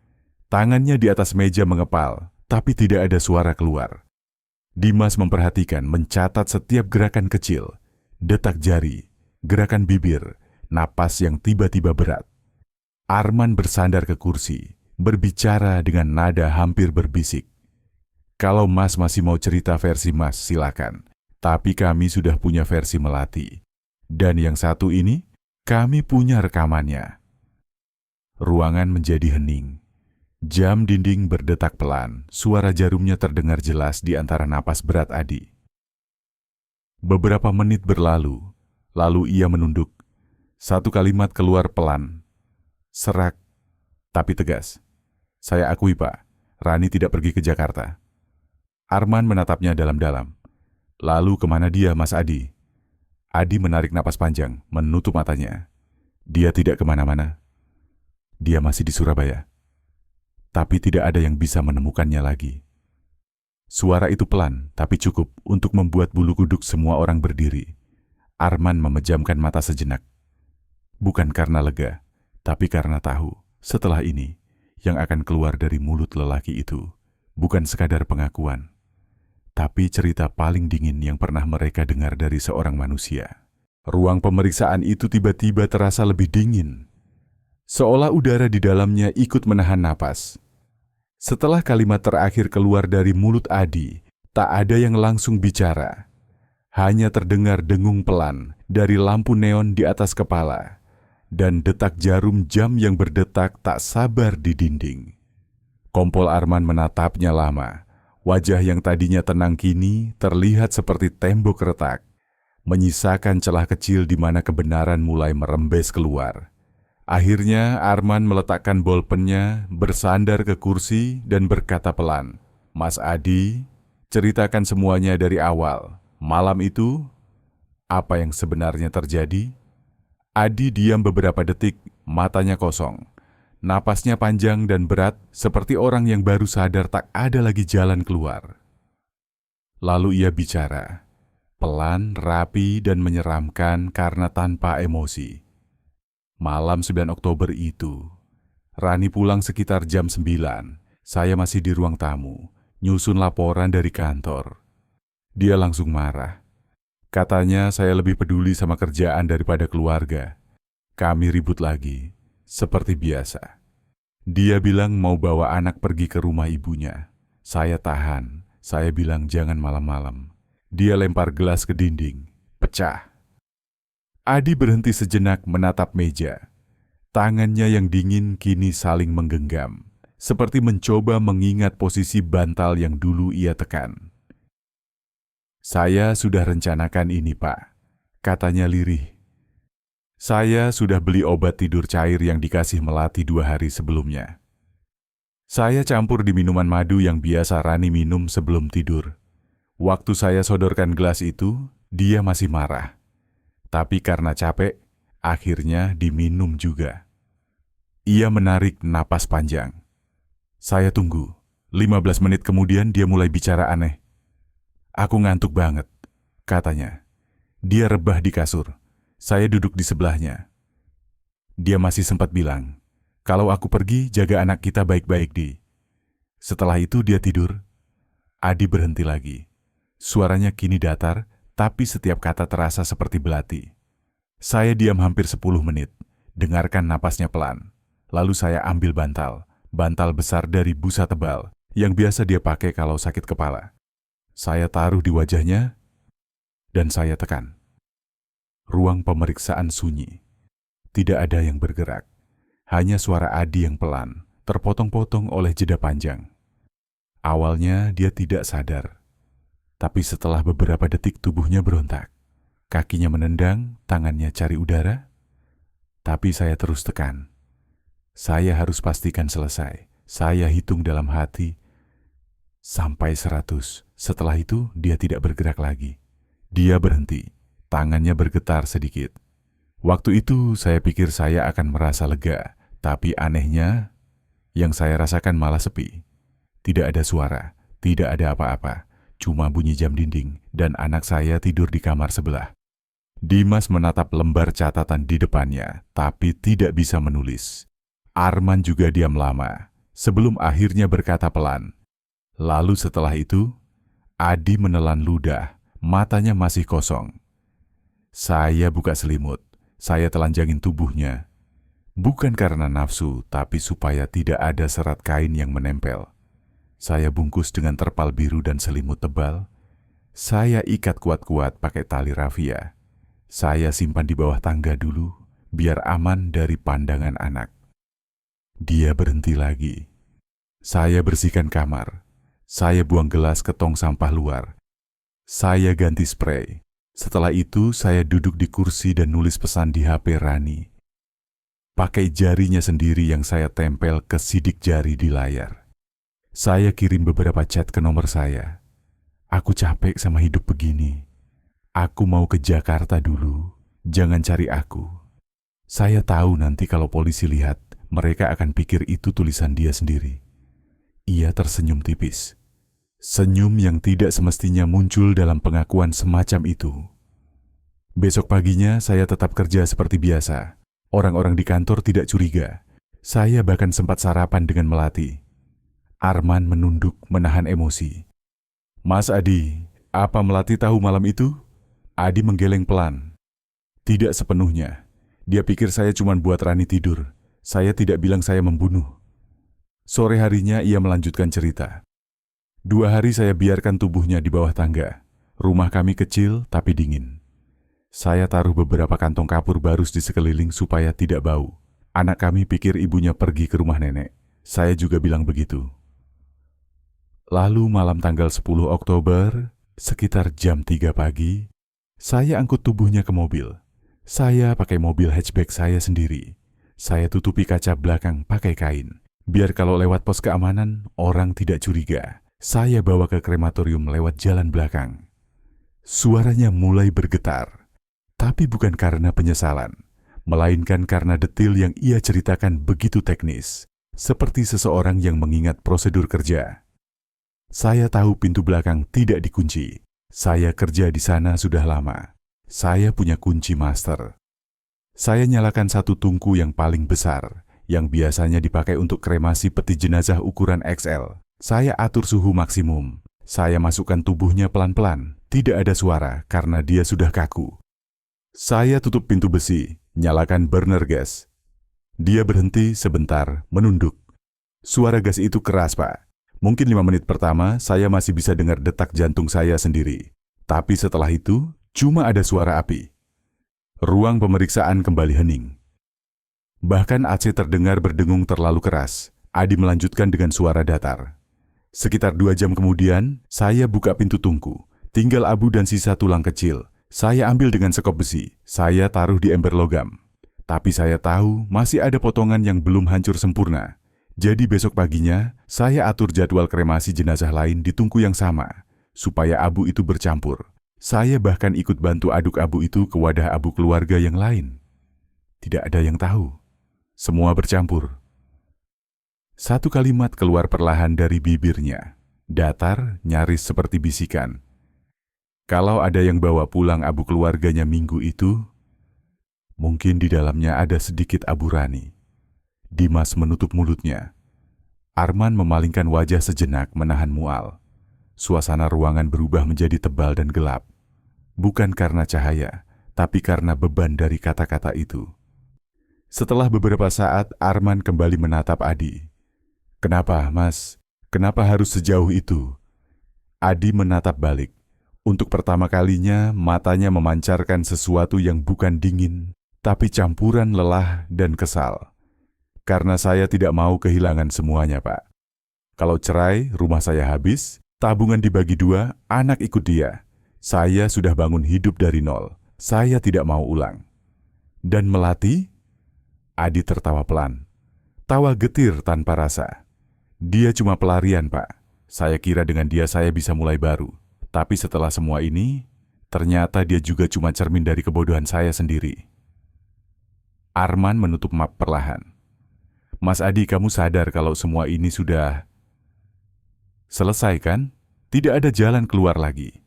Tangannya di atas meja mengepal, tapi tidak ada suara keluar. Dimas memperhatikan, mencatat setiap gerakan kecil, detak jari, gerakan bibir, napas yang tiba-tiba berat. Arman bersandar ke kursi, berbicara dengan nada hampir berbisik. "Kalau Mas masih mau cerita versi Mas, silakan. Tapi kami sudah punya versi Melati. Dan yang satu ini, kami punya rekamannya." Ruangan menjadi hening. Jam dinding berdetak pelan, suara jarumnya terdengar jelas di antara napas berat Adi. Beberapa menit berlalu, lalu ia menunduk. Satu kalimat keluar pelan, serak, tapi tegas. "Saya akui Pak, Rani tidak pergi ke Jakarta." Arman menatapnya dalam-dalam. "Lalu kemana dia, Mas Adi?" Adi menarik napas panjang, menutup matanya. "Dia tidak kemana-mana. Dia masih di Surabaya. Tapi tidak ada yang bisa menemukannya lagi." Suara itu pelan, tapi cukup untuk membuat bulu kuduk semua orang berdiri. Arman memejamkan mata sejenak. Bukan karena lega, tapi karena tahu, setelah ini, yang akan keluar dari mulut lelaki itu, bukan sekadar pengakuan, tapi cerita paling dingin yang pernah mereka dengar dari seorang manusia. Ruang pemeriksaan itu tiba-tiba terasa lebih dingin, seolah udara di dalamnya ikut menahan napas. Setelah kalimat terakhir keluar dari mulut Adi, tak ada yang langsung bicara. Hanya terdengar dengung pelan dari lampu neon di atas kepala, dan detak jarum jam yang berdetak tak sabar di dinding. Kompol Arman menatapnya lama, Wajah yang tadinya tenang kini terlihat seperti tembok retak, menyisakan celah kecil di mana kebenaran mulai merembes keluar. Akhirnya Arman meletakkan bolpennya, bersandar ke kursi dan berkata pelan, "Mas Adi, ceritakan semuanya dari awal. Malam itu, apa yang sebenarnya terjadi?" Adi diam beberapa detik, matanya kosong. Napasnya panjang dan berat, seperti orang yang baru sadar tak ada lagi jalan keluar. Lalu ia bicara, pelan, rapi, dan menyeramkan karena tanpa emosi. Malam 9 Oktober itu, Rani pulang sekitar jam 9. Saya masih di ruang tamu, nyusun laporan dari kantor. Dia langsung marah. Katanya saya lebih peduli sama kerjaan daripada keluarga. Kami ribut lagi. Seperti biasa. Dia bilang mau bawa anak pergi ke rumah ibunya. Saya tahan. Saya bilang jangan malam-malam. Dia lempar gelas ke dinding. Pecah. Adi berhenti sejenak menatap meja. Tangannya yang dingin kini saling menggenggam. Seperti mencoba mengingat posisi bantal yang dulu ia tekan. "Saya sudah rencanakan ini, Pak," katanya lirih. "Saya sudah beli obat tidur cair yang dikasih Melati 2 hari sebelumnya. Saya campur di minuman madu yang biasa Rani minum sebelum tidur. Waktu saya sodorkan gelas itu, dia masih marah. Tapi karena capek, akhirnya diminum juga." Ia menarik napas panjang. Saya tunggu. 15 menit kemudian dia mulai bicara aneh. "Aku ngantuk banget," katanya. Dia rebah di kasur. Saya duduk di sebelahnya. Dia masih sempat bilang, "Kalau aku pergi, jaga anak kita baik-baik, Di." Setelah itu dia tidur. Adi berhenti lagi. Suaranya kini datar, tapi setiap kata terasa seperti belati. Saya diam hampir 10 menit, dengarkan napasnya pelan. Lalu saya ambil bantal besar dari busa tebal, yang biasa dia pakai kalau sakit kepala. Saya taruh di wajahnya, dan saya tekan. Ruang pemeriksaan sunyi. Tidak ada yang bergerak. Hanya suara Adi yang pelan, terpotong-potong oleh jeda panjang. Awalnya dia tidak sadar. Tapi setelah beberapa detik tubuhnya berontak. Kakinya menendang, tangannya cari udara. Tapi saya terus tekan. Saya harus pastikan selesai. Saya hitung dalam hati. Sampai 100. Setelah itu dia tidak bergerak lagi. Dia berhenti. Tangannya bergetar sedikit. Waktu itu saya pikir saya akan merasa lega, tapi anehnya, yang saya rasakan malah sepi. Tidak ada suara, tidak ada apa-apa, cuma bunyi jam dinding, dan anak saya tidur di kamar sebelah. Dimas menatap lembar catatan di depannya, tapi tidak bisa menulis. Arman juga diam lama, sebelum akhirnya berkata pelan. Lalu setelah itu, Adi menelan ludah, matanya masih kosong. Saya buka selimut, saya telanjangin tubuhnya. Bukan karena nafsu, tapi supaya tidak ada serat kain yang menempel. Saya bungkus dengan terpal biru dan selimut tebal. Saya ikat kuat-kuat pakai tali rafia. Saya simpan di bawah tangga dulu, biar aman dari pandangan anak. Dia berhenti lagi. Saya bersihkan kamar. Saya buang gelas ke tong sampah luar. Saya ganti spray. Setelah itu, saya duduk di kursi dan nulis pesan di HP Rani. Pakai jarinya sendiri yang saya tempel ke sidik jari di layar. Saya kirim beberapa chat ke nomor saya. "Aku capek sama hidup begini. Aku mau ke Jakarta dulu. Jangan cari aku." Saya tahu nanti kalau polisi lihat, mereka akan pikir itu tulisan dia sendiri. Ia tersenyum tipis. Senyum yang tidak semestinya muncul dalam pengakuan semacam itu. Besok paginya saya tetap kerja seperti biasa. Orang-orang di kantor tidak curiga. Saya bahkan sempat sarapan dengan Melati. Arman menunduk menahan emosi. "Mas Adi, apa Melati tahu malam itu?" Adi menggeleng pelan. "Tidak sepenuhnya. Dia pikir saya cuma buat Rani tidur. Saya tidak bilang saya membunuh." Sore harinya ia melanjutkan cerita. 2 hari saya biarkan tubuhnya di bawah tangga. Rumah kami kecil tapi dingin. Saya taruh beberapa kantong kapur barus di sekeliling supaya tidak bau. Anak kami pikir ibunya pergi ke rumah nenek. Saya juga bilang begitu. Lalu malam tanggal 10 Oktober, sekitar jam 3 pagi, saya angkut tubuhnya ke mobil. Saya pakai mobil hatchback saya sendiri. Saya tutupi kaca belakang pakai kain. Biar kalau lewat pos keamanan, orang tidak curiga. Saya bawa ke krematorium lewat jalan belakang. Suaranya mulai bergetar, tapi bukan karena penyesalan, melainkan karena detil yang ia ceritakan begitu teknis, seperti seseorang yang mengingat prosedur kerja. Saya tahu pintu belakang tidak dikunci. Saya kerja di sana sudah lama. Saya punya kunci master. Saya nyalakan satu tungku yang paling besar, yang biasanya dipakai untuk kremasi peti jenazah ukuran XL. Saya atur suhu maksimum. Saya masukkan tubuhnya pelan-pelan. Tidak ada suara karena dia sudah kaku. Saya tutup pintu besi, nyalakan burner gas. Dia berhenti sebentar, menunduk. Suara gas itu keras, Pak. Mungkin 5 menit pertama saya masih bisa dengar detak jantung saya sendiri. Tapi setelah itu, cuma ada suara api. Ruang pemeriksaan kembali hening. Bahkan AC terdengar berdengung terlalu keras. Adi melanjutkan dengan suara datar. Sekitar 2 jam kemudian, saya buka pintu tungku. Tinggal abu dan sisa tulang kecil. Saya ambil dengan sekop besi. Saya taruh di ember logam. Tapi saya tahu masih ada potongan yang belum hancur sempurna. Jadi besok paginya, saya atur jadwal kremasi jenazah lain di tungku yang sama, supaya abu itu bercampur. Saya bahkan ikut bantu aduk abu itu ke wadah abu keluarga yang lain. Tidak ada yang tahu. Semua bercampur. Satu kalimat keluar perlahan dari bibirnya. Datar, nyaris seperti bisikan. Kalau ada yang bawa pulang abu keluarganya minggu itu, mungkin di dalamnya ada sedikit abu rani. Dimas menutup mulutnya. Arman memalingkan wajah sejenak menahan mual. Suasana ruangan berubah menjadi tebal dan gelap. Bukan karena cahaya, tapi karena beban dari kata-kata itu. Setelah beberapa saat, Arman kembali menatap Adi. "Kenapa, Mas? Kenapa harus sejauh itu?" Adi menatap balik. Untuk pertama kalinya, matanya memancarkan sesuatu yang bukan dingin, tapi campuran lelah dan kesal. "Karena saya tidak mau kehilangan semuanya, Pak. Kalau cerai, rumah saya habis, tabungan dibagi 2, anak ikut dia. Saya sudah bangun hidup dari nol. Saya tidak mau ulang." "Dan Melati?" Adi tertawa pelan. Tawa getir tanpa rasa. "Dia cuma pelarian, Pak. Saya kira dengan dia saya bisa mulai baru. Tapi setelah semua ini, ternyata dia juga cuma cermin dari kebodohan saya sendiri." Arman menutup map perlahan. "Mas Adi, kamu sadar kalau semua ini sudah selesai, kan? Tidak ada jalan keluar lagi."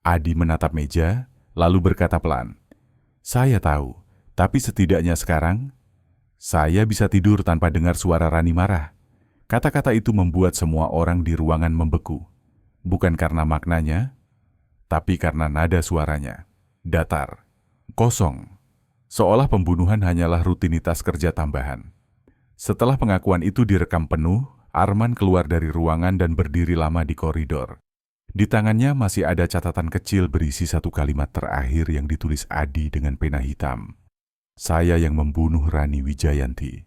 Adi menatap meja, lalu berkata pelan, "Saya tahu, tapi setidaknya sekarang, saya bisa tidur tanpa dengar suara Rani marah." Kata-kata itu membuat semua orang di ruangan membeku. Bukan karena maknanya, tapi karena nada suaranya. Datar, kosong. Seolah pembunuhan hanyalah rutinitas kerja tambahan. Setelah pengakuan itu direkam penuh, Arman keluar dari ruangan dan berdiri lama di koridor. Di tangannya masih ada catatan kecil berisi satu kalimat terakhir yang ditulis Adi dengan pena hitam. "Saya yang membunuh Rani Wijayanti.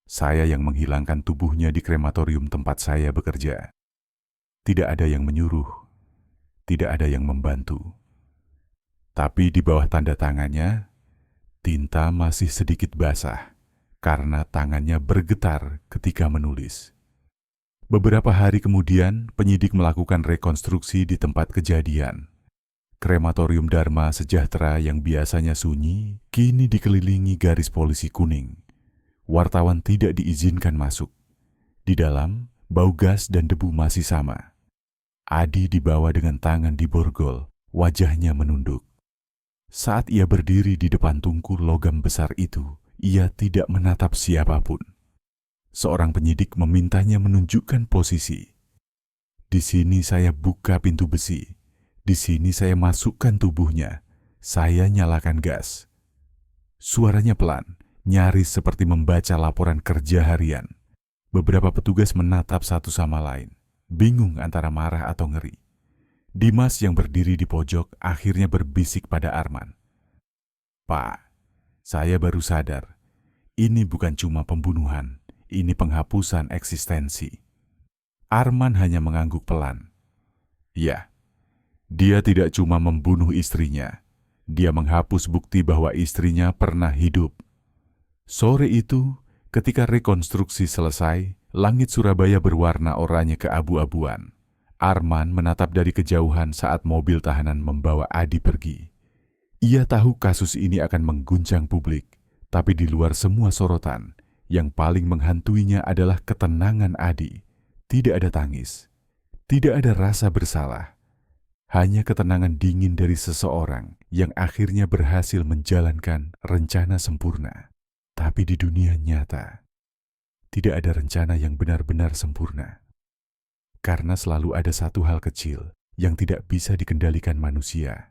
Saya yang menghilangkan tubuhnya di krematorium tempat saya bekerja. Tidak ada yang menyuruh, tidak ada yang membantu." Tapi di bawah tanda tangannya, tinta masih sedikit basah karena tangannya bergetar ketika menulis. Beberapa hari kemudian, penyidik melakukan rekonstruksi di tempat kejadian. Krematorium Dharma Sejahtera yang biasanya sunyi, kini dikelilingi garis polisi kuning. Wartawan tidak diizinkan masuk. Di dalam, bau gas dan debu masih sama. Adi dibawa dengan tangan di borgol, wajahnya menunduk. Saat ia berdiri di depan tungku logam besar itu, ia tidak menatap siapapun. Seorang penyidik memintanya menunjukkan posisi. "Di sini saya buka pintu besi. Di sini saya masukkan tubuhnya. Saya nyalakan gas." Suaranya pelan, nyaris seperti membaca laporan kerja harian. Beberapa petugas menatap satu sama lain, bingung antara marah atau ngeri. Dimas yang berdiri di pojok akhirnya berbisik pada Arman. "Pak, saya baru sadar. Ini bukan cuma pembunuhan. Ini penghapusan eksistensi." Arman hanya mengangguk pelan. Ya, dia tidak cuma membunuh istrinya, dia menghapus bukti bahwa istrinya pernah hidup. Sore itu, ketika rekonstruksi selesai, langit Surabaya berwarna oranye keabu-abuan. Arman menatap dari kejauhan saat mobil tahanan membawa Adi pergi. Ia tahu kasus ini akan mengguncang publik, tapi di luar semua sorotan, yang paling menghantuinya adalah ketenangan Adi. Tidak ada tangis, tidak ada rasa bersalah, hanya ketenangan dingin dari seseorang yang akhirnya berhasil menjalankan rencana sempurna. Tapi di dunia nyata, tidak ada rencana yang benar-benar sempurna. Karena selalu ada satu hal kecil yang tidak bisa dikendalikan manusia.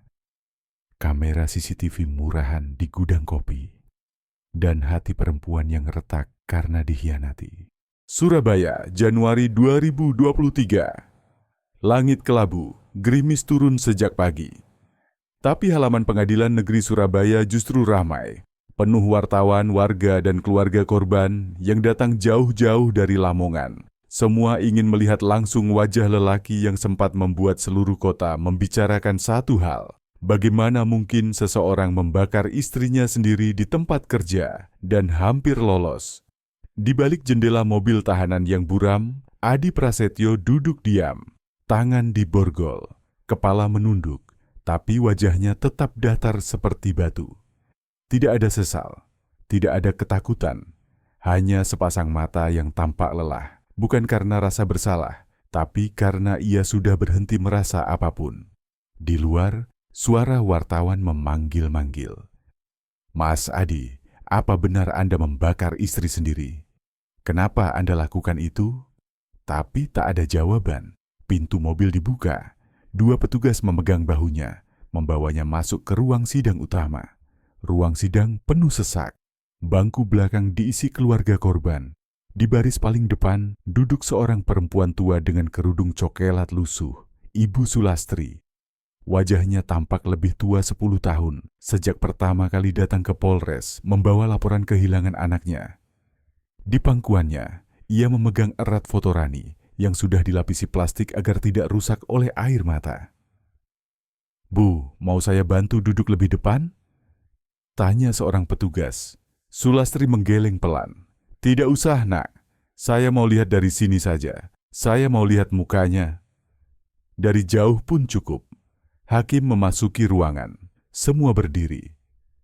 Kamera CCTV murahan di gudang kopi. Dan hati perempuan yang retak karena dikhianati. Surabaya, Januari 2023. Langit kelabu, gerimis turun sejak pagi. Tapi halaman Pengadilan Negeri Surabaya justru ramai. Penuh wartawan, warga, dan keluarga korban yang datang jauh-jauh dari Lamongan. Semua ingin melihat langsung wajah lelaki yang sempat membuat seluruh kota membicarakan satu hal. Bagaimana mungkin seseorang membakar istrinya sendiri di tempat kerja dan hampir lolos. Di balik jendela mobil tahanan yang buram, Adi Prasetyo duduk diam, tangan diborgol, kepala menunduk, tapi wajahnya tetap datar seperti batu. Tidak ada sesal, tidak ada ketakutan, hanya sepasang mata yang tampak lelah. Bukan karena rasa bersalah, tapi karena ia sudah berhenti merasa apapun. Di luar, suara wartawan memanggil-manggil. Mas Adi, apa benar Anda membakar istri sendiri? Kenapa Anda lakukan itu? Tapi tak ada jawaban. Pintu mobil dibuka. Dua petugas memegang bahunya, membawanya masuk ke ruang sidang utama. Ruang sidang penuh sesak. Bangku belakang diisi keluarga korban. Di baris paling depan, duduk seorang perempuan tua dengan kerudung cokelat lusuh, Ibu Sulastri. Wajahnya tampak lebih tua 10 tahun, sejak pertama kali datang ke Polres membawa laporan kehilangan anaknya. Di pangkuannya, ia memegang erat foto Rani yang sudah dilapisi plastik agar tidak rusak oleh air mata. Bu, mau saya bantu duduk lebih depan? Tanya seorang petugas. Sulastri menggeleng pelan. Tidak usah, Nak. Saya mau lihat dari sini saja. Saya mau lihat mukanya. Dari jauh pun cukup. Hakim memasuki ruangan. Semua berdiri.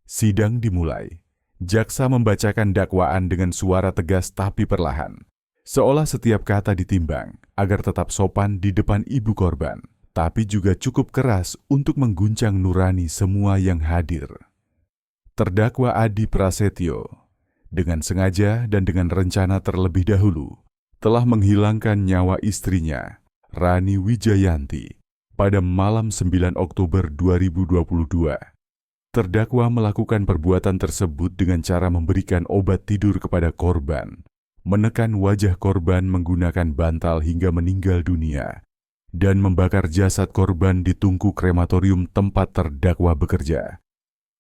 Sidang dimulai. Jaksa membacakan dakwaan dengan suara tegas tapi perlahan. Seolah setiap kata ditimbang agar tetap sopan di depan ibu korban. Tapi juga cukup keras untuk mengguncang nurani semua yang hadir. Terdakwa Adi Prasetyo dengan sengaja dan dengan rencana terlebih dahulu, telah menghilangkan nyawa istrinya, Rani Wijayanti, pada malam 9 Oktober 2022. Terdakwa melakukan perbuatan tersebut dengan cara memberikan obat tidur kepada korban, menekan wajah korban menggunakan bantal hingga meninggal dunia, dan membakar jasad korban di tungku krematorium tempat terdakwa bekerja.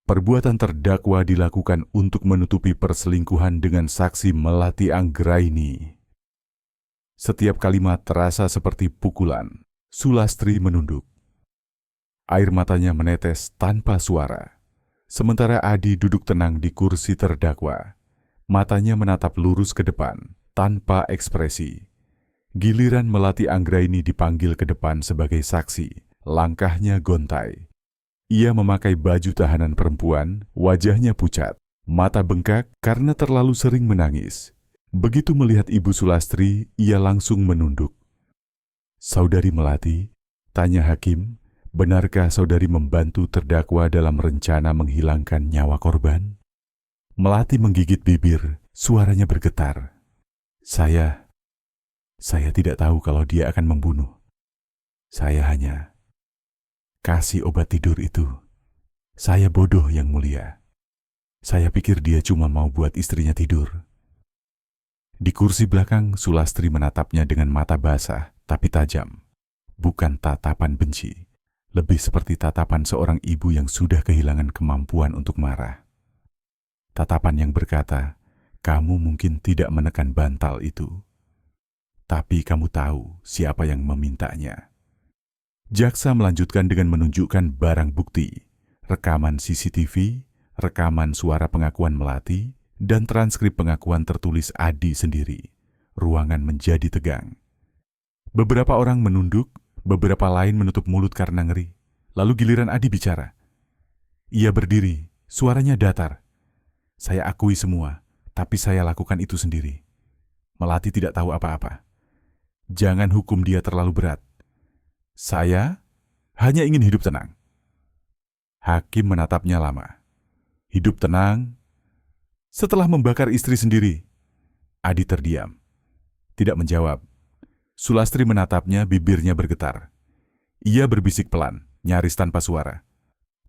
Perbuatan terdakwa dilakukan untuk menutupi perselingkuhan dengan saksi Melati Anggraini. Setiap kalimat terasa seperti pukulan. Sulastri menunduk. Air matanya menetes tanpa suara. Sementara Adi duduk tenang di kursi terdakwa. Matanya menatap lurus ke depan, tanpa ekspresi. Giliran Melati Anggraini dipanggil ke depan sebagai saksi. Langkahnya gontai. Ia memakai baju tahanan perempuan, wajahnya pucat, mata bengkak karena terlalu sering menangis. Begitu melihat Ibu Sulastri, ia langsung menunduk. Saudari Melati, tanya hakim, benarkah saudari membantu terdakwa dalam rencana menghilangkan nyawa korban? Melati menggigit bibir, suaranya bergetar. Saya tidak tahu kalau dia akan membunuh. Saya hanya kasih obat tidur itu. Saya bodoh yang mulia. Saya pikir dia cuma mau buat istrinya tidur. Di kursi belakang, Sulastri menatapnya dengan mata basah, tapi tajam. Bukan tatapan benci, lebih seperti tatapan seorang ibu yang sudah kehilangan kemampuan untuk marah. Tatapan yang berkata, kamu mungkin tidak menekan bantal itu, tapi kamu tahu siapa yang memintanya. Jaksa melanjutkan dengan menunjukkan barang bukti, rekaman CCTV, rekaman suara pengakuan Melati, dan transkrip pengakuan tertulis Adi sendiri. Ruangan menjadi tegang. Beberapa orang menunduk, beberapa lain menutup mulut karena ngeri. Lalu giliran Adi bicara. Ia berdiri, suaranya datar. Saya akui semua, tapi saya lakukan itu sendiri. Melati tidak tahu apa-apa. Jangan hukum dia terlalu berat. Saya hanya ingin hidup tenang. Hakim menatapnya lama. Hidup tenang. Setelah membakar istri sendiri, Adi terdiam. Tidak menjawab. Sulastri menatapnya, bibirnya bergetar. Ia berbisik pelan, nyaris tanpa suara.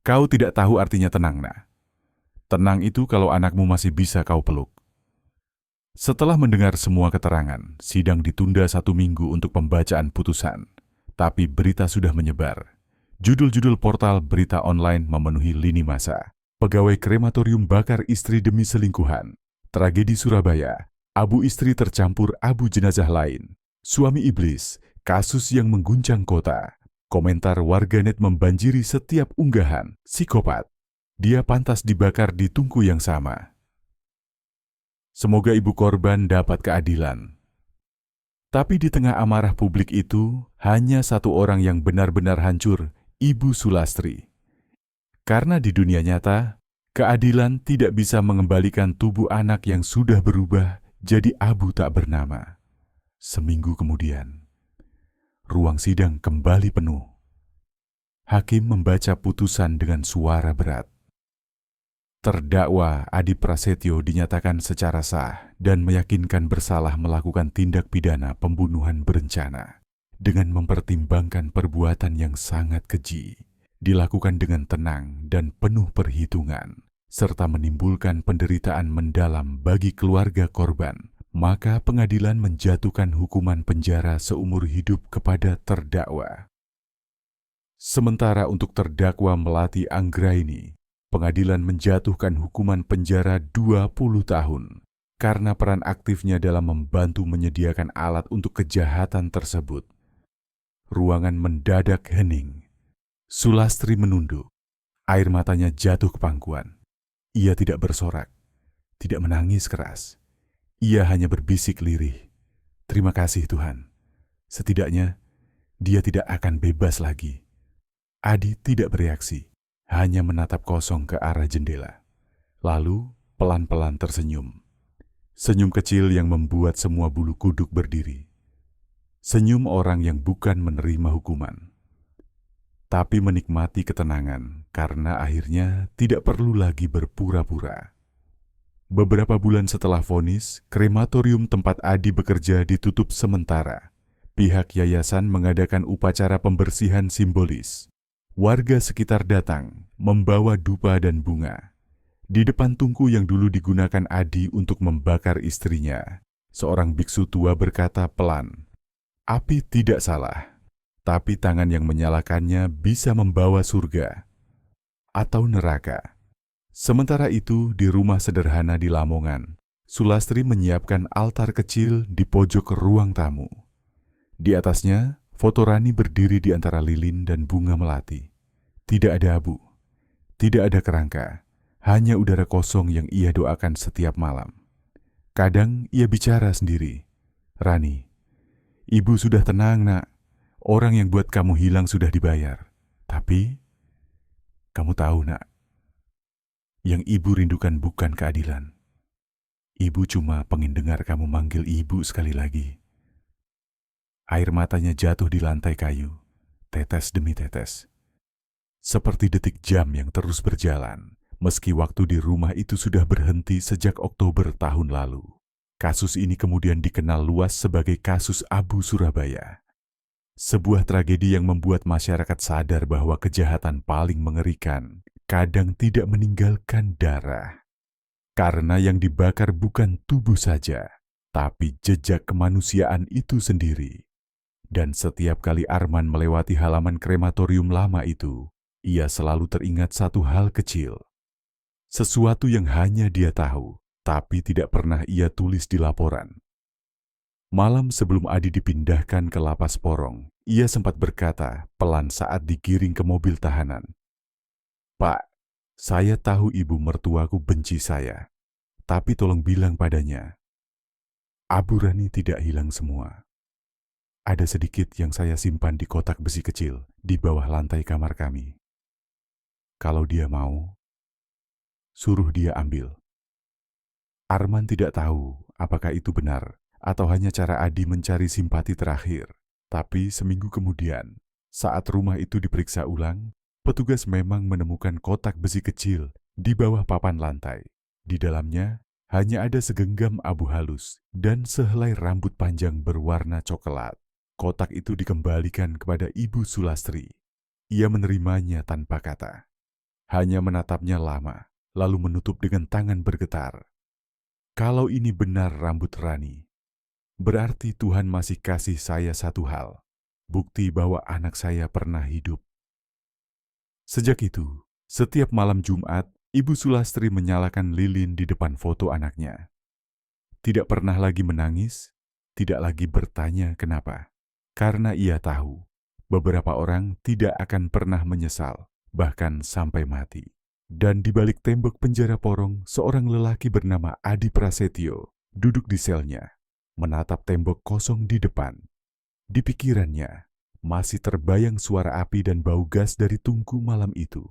Kau tidak tahu artinya tenang, nak. Tenang itu kalau anakmu masih bisa kau peluk. Setelah mendengar semua keterangan, sidang ditunda 1 minggu untuk pembacaan putusan. Tapi berita sudah menyebar. Judul-judul portal berita online memenuhi lini masa. Pegawai krematorium bakar istri demi selingkuhan. Tragedi Surabaya. Abu istri tercampur abu jenazah lain. Suami iblis. Kasus yang mengguncang kota. Komentar warganet membanjiri setiap unggahan. Psikopat. Dia pantas dibakar di tungku yang sama. Semoga ibu korban dapat keadilan. Tapi di tengah amarah publik itu, hanya satu orang yang benar-benar hancur, Ibu Sulastri. Karena di dunia nyata, keadilan tidak bisa mengembalikan tubuh anak yang sudah berubah jadi abu tak bernama. Seminggu kemudian, ruang sidang kembali penuh. Hakim membaca putusan dengan suara berat. Terdakwa Adi Prasetyo dinyatakan secara sah dan meyakinkan bersalah melakukan tindak pidana pembunuhan berencana dengan mempertimbangkan perbuatan yang sangat keji, dilakukan dengan tenang dan penuh perhitungan, serta menimbulkan penderitaan mendalam bagi keluarga korban, maka pengadilan menjatuhkan hukuman penjara seumur hidup kepada terdakwa. Sementara untuk terdakwa Melati Anggraini, pengadilan menjatuhkan hukuman penjara 20 tahun karena peran aktifnya dalam membantu menyediakan alat untuk kejahatan tersebut. Ruangan mendadak hening. Sulastri menunduk. Air matanya jatuh ke pangkuan. Ia tidak bersorak, tidak menangis keras. Ia hanya berbisik lirih. Terima kasih Tuhan. Setidaknya dia tidak akan bebas lagi. Adi tidak bereaksi. Hanya menatap kosong ke arah jendela. Lalu pelan-pelan tersenyum. Senyum kecil yang membuat semua bulu kuduk berdiri. Senyum orang yang bukan menerima hukuman, tapi menikmati ketenangan karena akhirnya tidak perlu lagi berpura-pura. Beberapa bulan setelah vonis, krematorium tempat Adi bekerja ditutup sementara. Pihak yayasan mengadakan upacara pembersihan simbolis. Warga sekitar datang, membawa dupa dan bunga. Di depan tungku yang dulu digunakan Adi untuk membakar istrinya, seorang biksu tua berkata pelan, "Api tidak salah, tapi tangan yang menyalakannya bisa membawa surga atau neraka." Sementara itu, di rumah sederhana di Lamongan, Sulastri menyiapkan altar kecil di pojok ruang tamu. Di atasnya, foto Rani berdiri di antara lilin dan bunga melati. Tidak ada abu, tidak ada kerangka, hanya udara kosong yang ia doakan setiap malam. Kadang ia bicara sendiri, "Rani, ibu sudah tenang, nak. Orang yang buat kamu hilang sudah dibayar. Tapi, kamu tahu, nak, yang ibu rindukan bukan keadilan. Ibu cuma pengen dengar kamu manggil ibu sekali lagi." Air matanya jatuh di lantai kayu, tetes demi tetes. Seperti detik jam yang terus berjalan, meski waktu di rumah itu sudah berhenti sejak Oktober tahun lalu. Kasus ini kemudian dikenal luas sebagai kasus Abu Surabaya. Sebuah tragedi yang membuat masyarakat sadar bahwa kejahatan paling mengerikan kadang tidak meninggalkan darah. Karena yang dibakar bukan tubuh saja, tapi jejak kemanusiaan itu sendiri. Dan setiap kali Arman melewati halaman krematorium lama itu, ia selalu teringat satu hal kecil. Sesuatu yang hanya dia tahu, tapi tidak pernah ia tulis di laporan. Malam sebelum Adi dipindahkan ke lapas Porong, ia sempat berkata pelan saat digiring ke mobil tahanan. "Pak, saya tahu ibu mertuaku benci saya, tapi tolong bilang padanya, Abu Rani tidak hilang semua. Ada sedikit yang saya simpan di kotak besi kecil di bawah lantai kamar kami. Kalau dia mau, suruh dia ambil." Arman tidak tahu apakah itu benar atau hanya cara Adi mencari simpati terakhir. Tapi seminggu kemudian, saat rumah itu diperiksa ulang, petugas memang menemukan kotak besi kecil di bawah papan lantai. Di dalamnya hanya ada segenggam abu halus dan sehelai rambut panjang berwarna coklat. Kotak itu dikembalikan kepada Ibu Sulastri. Ia menerimanya tanpa kata. Hanya menatapnya lama, lalu menutup dengan tangan bergetar. Kalau ini benar rambut Rani, berarti Tuhan masih kasih saya satu hal, bukti bahwa anak saya pernah hidup. Sejak itu, setiap malam Jumat, Ibu Sulastri menyalakan lilin di depan foto anaknya. Tidak pernah lagi menangis, tidak lagi bertanya kenapa. Karena ia tahu, beberapa orang tidak akan pernah menyesal, bahkan sampai mati. Dan di balik tembok penjara Porong, seorang lelaki bernama Adi Prasetyo duduk di selnya, menatap tembok kosong di depan. Di pikirannya, masih terbayang suara api dan bau gas dari tungku malam itu.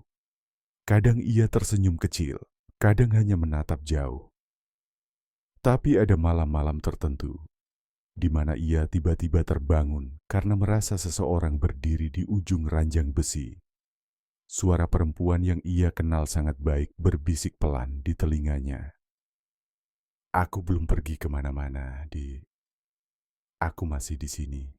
Kadang ia tersenyum kecil, kadang hanya menatap jauh. Tapi ada malam-malam tertentu, di mana ia tiba-tiba terbangun karena merasa seseorang berdiri di ujung ranjang besi. Suara perempuan yang ia kenal sangat baik berbisik pelan di telinganya. "Aku belum pergi kemana-mana, Di. Aku masih di sini."